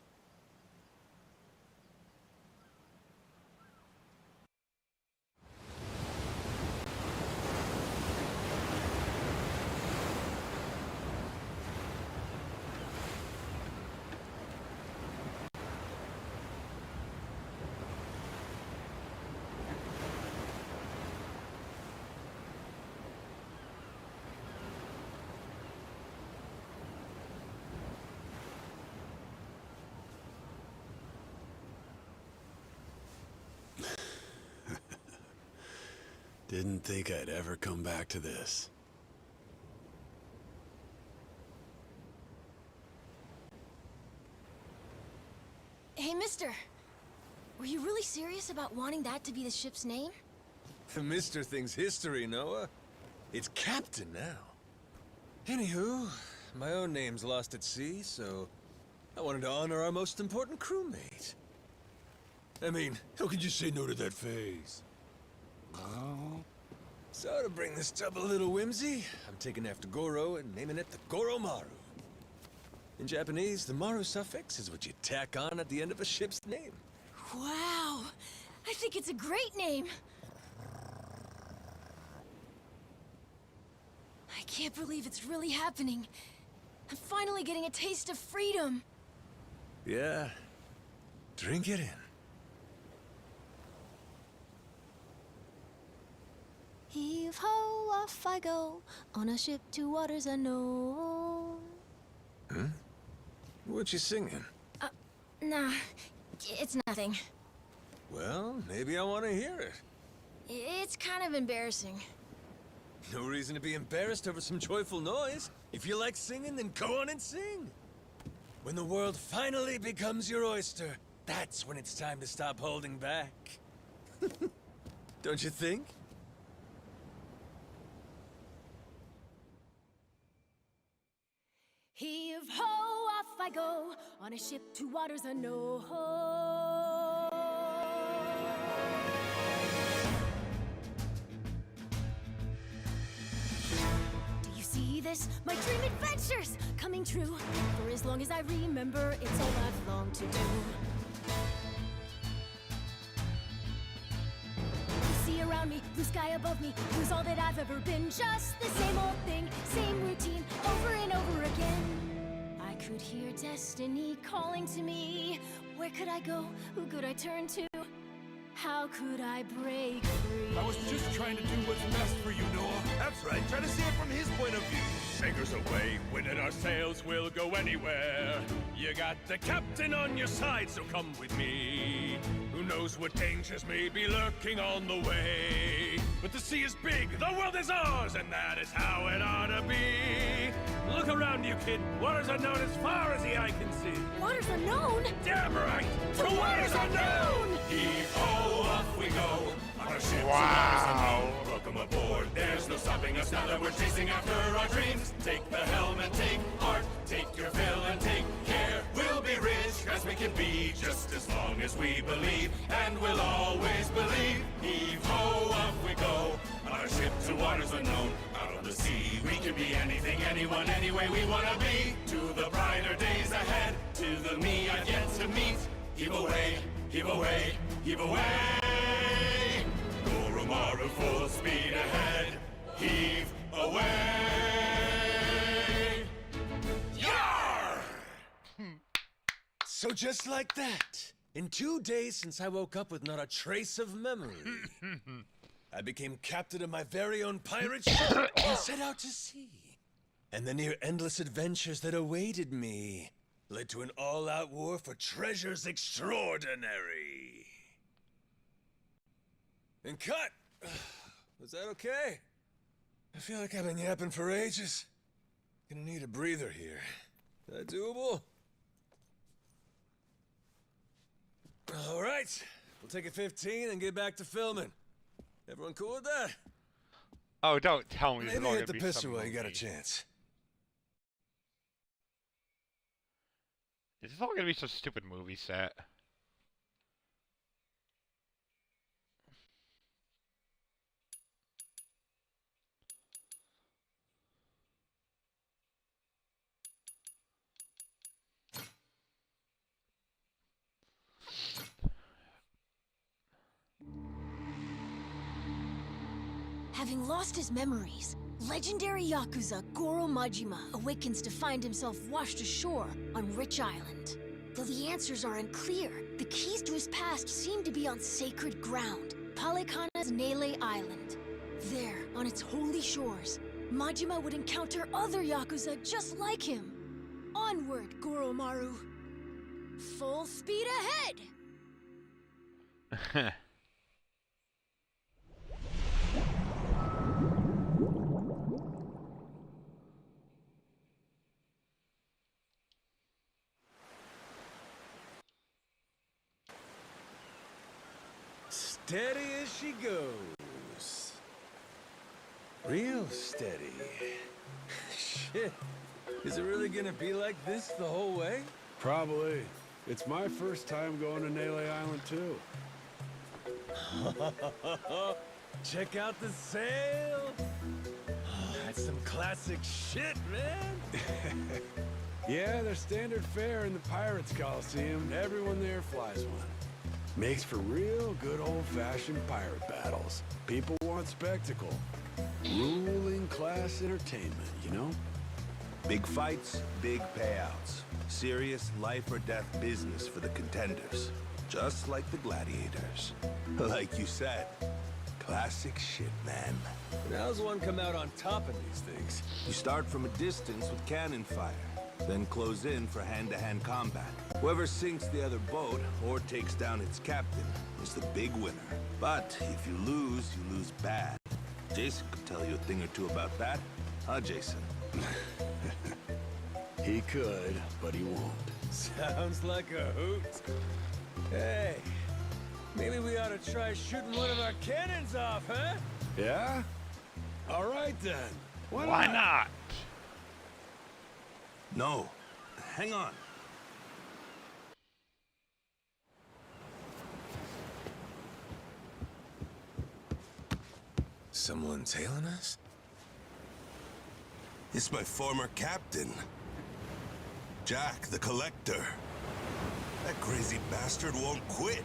Didn't think I'd ever come back to this. Hey, mister. Were you really serious about wanting that to be the ship's name? The Mr. thing's history, Noah. It's Captain now. Anywho, my own name's lost at sea, so I wanted to honor our most important crewmate. I mean, how could you say no to that phase? So to bring this tub a little whimsy, I'm taking after Goro and naming it the Goromaru. In Japanese, the Maru suffix is what you tack on at the end of a ship's name. Wow! I think it's a great name! I can't believe it's really happening. I'm finally getting a taste of freedom. Yeah. Drink it in. Heave ho, off I go, on a ship to waters unknown. Huh? What you singing? Nah, it's nothing. Well, maybe I want to hear it. It's kind of embarrassing. No reason to be embarrassed over some joyful noise. If you like singing, then go on and sing. When the world finally becomes your oyster, that's when it's time to stop holding back. Don't you think? Heave ho, off I go, on a ship to waters unknown. Do you see this? My dream adventures coming true. For as long as I remember, it's all I've longed to do. The sea around me, blue sky above me, who's all that I've ever been. Just the same old thing, same routine, over and over again. I could hear destiny calling to me. Where could I go? Who could I turn to? How could I break free? I was just trying to do what's best for you, Noah. That's right, try to see it from his point of view. Anchors away, winning our sails, we'll go anywhere. You got the captain on your side, so come with me. Who knows what dangers may be lurking on the way? But the sea is big, the world is ours, and that is how it ought to be. Look around you, kid. Waters unknown as far as the eye can see. Waters unknown? Damn right! To waters unknown! Heave-ho, off we go. On our ship to waters unknown. Welcome aboard. There's no stopping us now that we're chasing after our dreams. Take the helm and take heart. Take your fill and take care. We'll be rich as we can be, just as long as we believe. And we'll always believe. Heave-ho, off we go. On our ship to waters unknown. Out on the sea, we can be anything, anyone, any way we want to be. To the brighter days ahead. To the me I've yet to meet. Heave away, heave away, heave away. Goromaru full speed ahead. Heave away. Yar! So just like that, in 2 days since I woke up with not a trace of memory, I became captain of my very own pirate ship and set out to sea. And the near-endless adventures that awaited me led to an all-out war for treasures extraordinary. And cut! Was that okay? I feel like I've been yapping for ages. Gonna need a breather here. Is that doable? All right, we'll take a 15 and get back to filming. Everyone cool with that? Oh, don't tell me this is Maybe all hit gonna the be pisser some while you got a movie. chance. Is this all gonna be some stupid movie set? Having lost his memories, legendary yakuza Goro Majima awakens to find himself washed ashore on Rich Island. Though the answers are unclear, the keys to his past seem to be on sacred ground, Palikana's Nele Island. There, on its holy shores, Majima would encounter other yakuza just like him. Onward, Goromaru. Full speed ahead! Steady as she goes. Real steady. Shit. Is it really gonna be like this the whole way? Probably. It's my first time going to Nele Island, too. Check out the sail. Oh, that's some classic shit, man. Yeah, they're standard fare in the Pirates Coliseum. Everyone there flies one. Makes for real good old-fashioned pirate battles. People want spectacle. Ruling class entertainment, you know? Big fights, big payouts. Serious life or death business for the contenders. Just like the gladiators. Like you said, classic shit, man. And how's one come out on top of these things? You start from a distance with cannon fire, then close in for hand-to-hand combat. Whoever sinks the other boat or takes down its captain is the big winner. But if you lose bad. Jason could tell you a thing or two about that. Huh, Jason? He could, but he won't. Sounds like a hoot. Hey, maybe we ought to try shooting one of our cannons off, huh? Yeah? All right then. Why not? No. Hang on. Someone tailing us? It's my former captain. Jack, the Collector. That crazy bastard won't quit.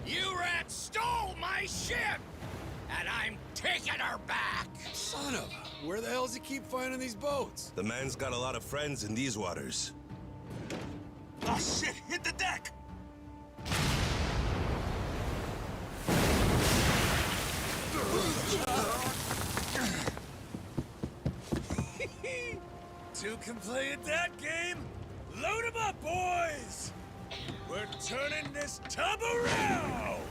You rats stole my ship! And I'm taking her back! Son of a... Where the hell does he keep finding these boats? The man's got a lot of friends in these waters. Oh shit, hit the deck! Two can play at that game? Load 'em up, boys! We're turning this tub around!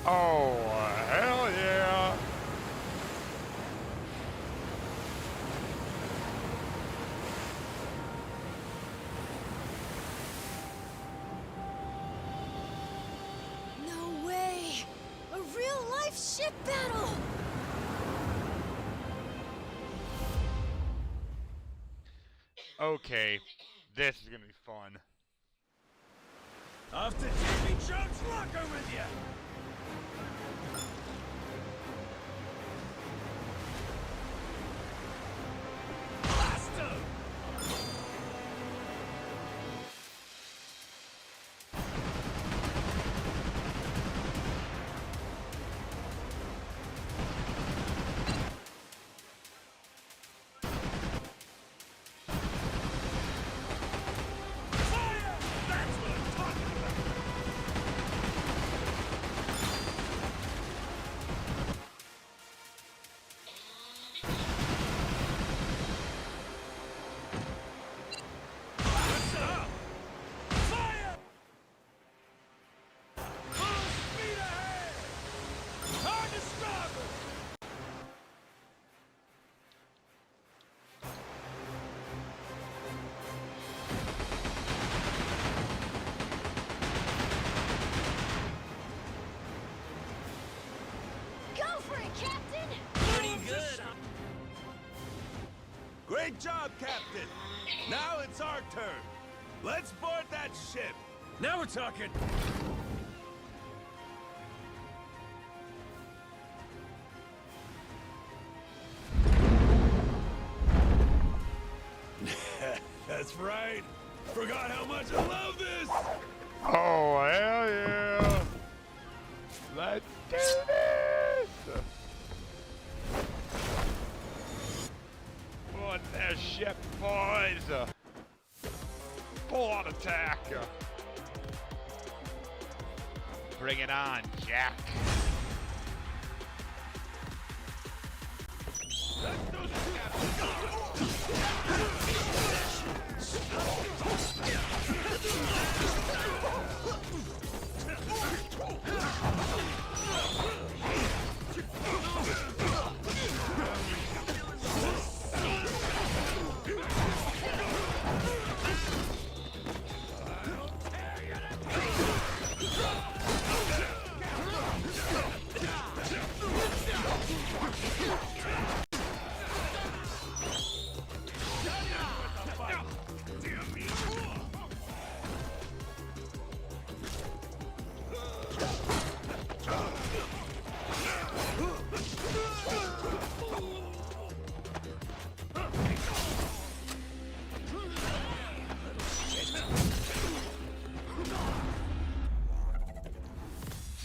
Oh, hell yeah. No way! A real-life ship battle! Okay, this is gonna be fun. Off to Jimmy Jones' locker with you! Blast 'em! Fire! That's what I'm talking about! Blast up! Fire! Full speed ahead! Hard to starboard! Go for it, Captain! Pretty good! Great job, Captain! Now it's our turn. Let's board that ship. Now we're talking! That's right. Forgot how much I love this. Oh, hell yeah. Let's do this. On their ship, boys. Full on attack. Bring it on, Jack.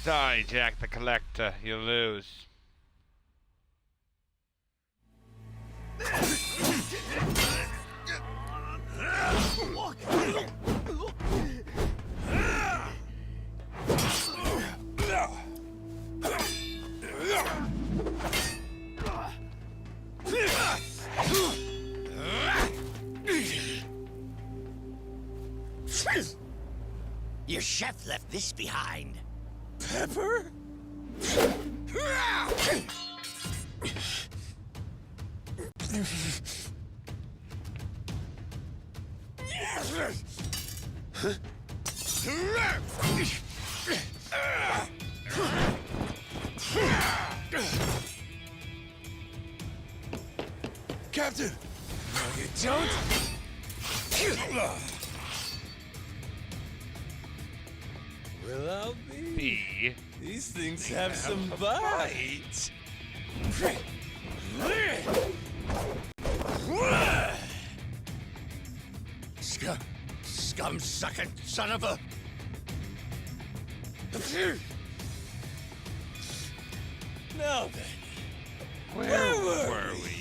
Sorry, Jack the Collector, you lose. Your chef left this behind. Pepper? Captain! No, you don't. Well, I'll be. B. These things have some bite. Scum-sucking son of a... Now then, Where were we?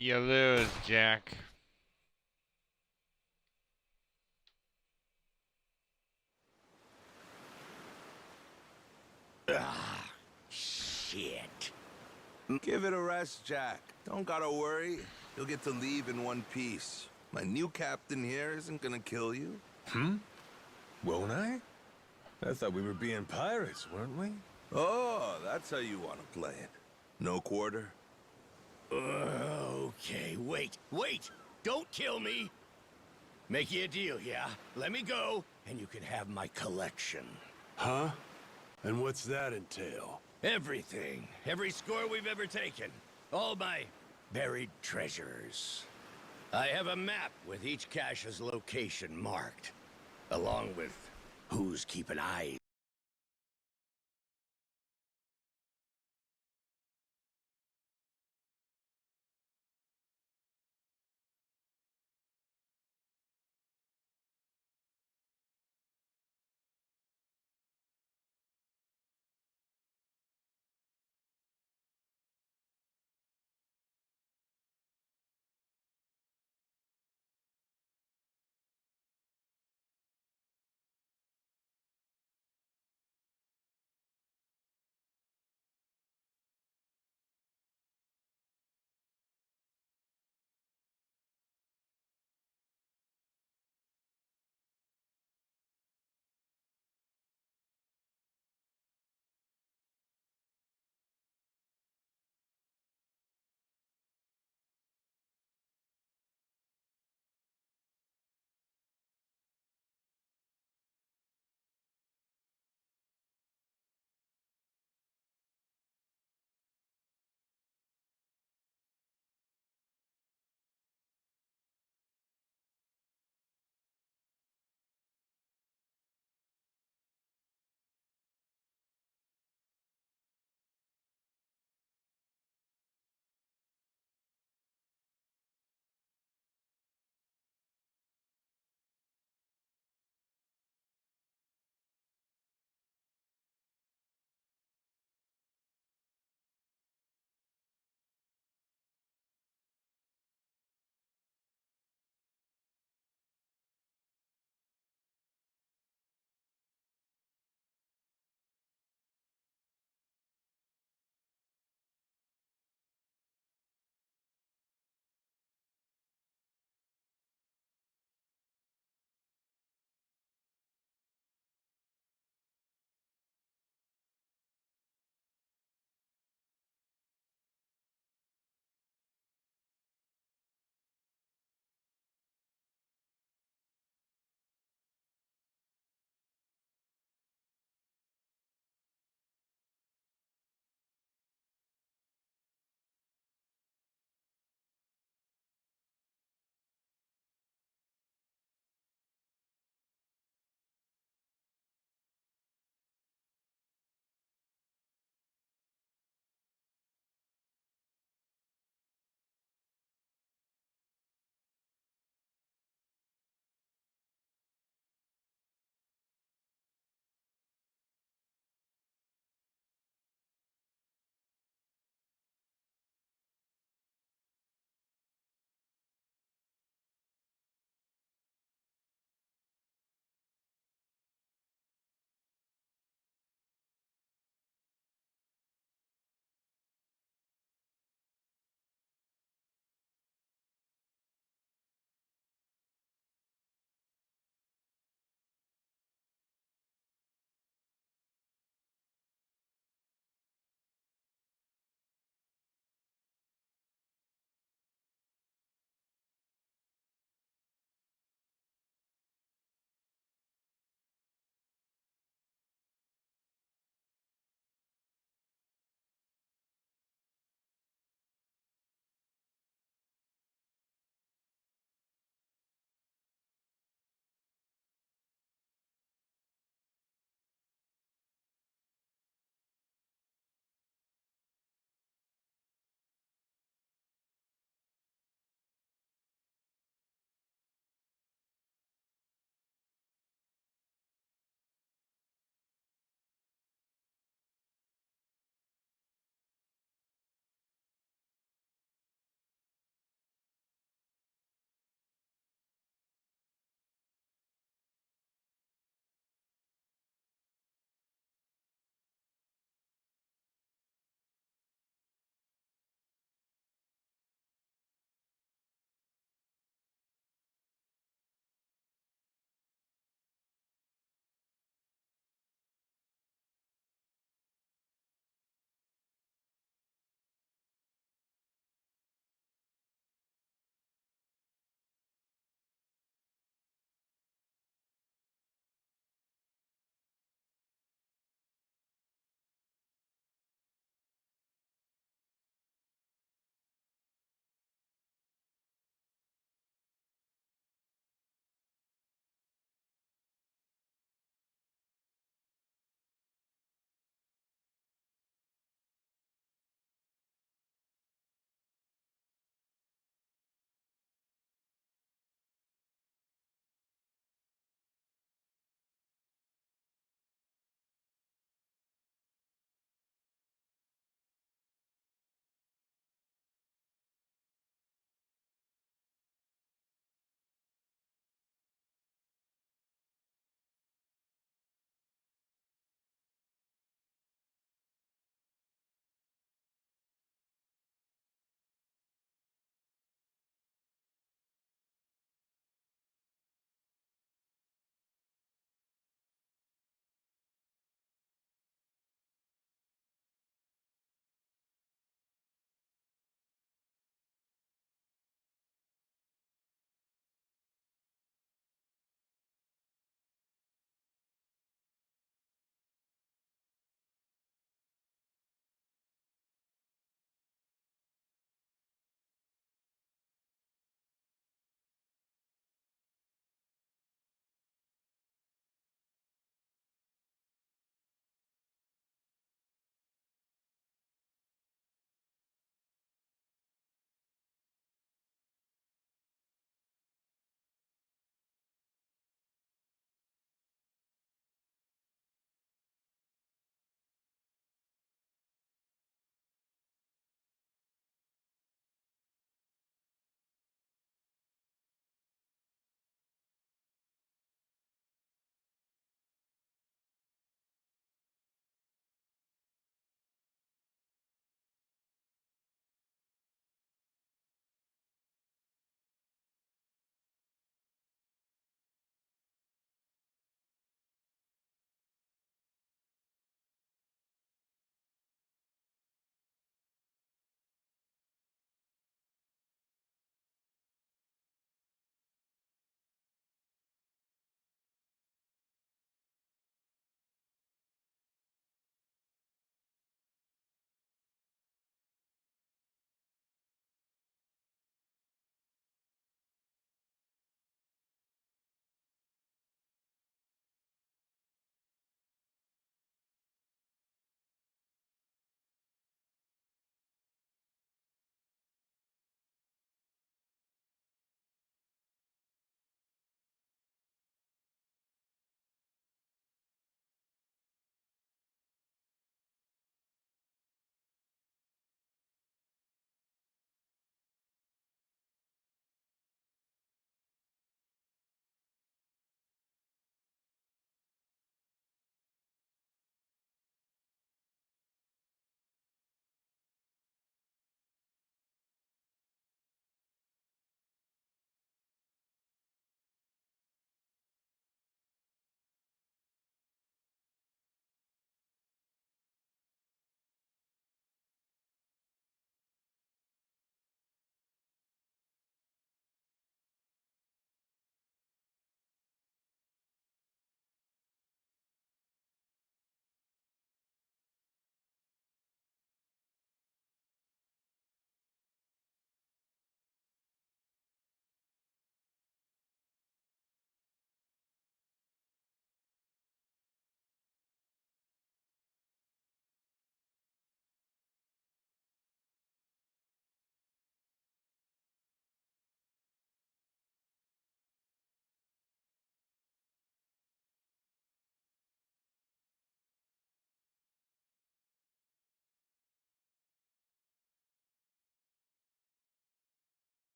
You lose, Jack. Shit. Give it a rest, Jack. Don't gotta worry. You'll get to leave in one piece. My new captain here isn't gonna kill you. Won't I? I thought we were being pirates, weren't we? Oh, that's how you want to play it. No quarter? Okay, wait. Don't kill me. Make you a deal, yeah? Let me go, and you can have my collection. Huh? And what's that entail? Everything. Every score we've ever taken. All my buried treasures. I have a map with each cache's location marked, along with who's keeping eyes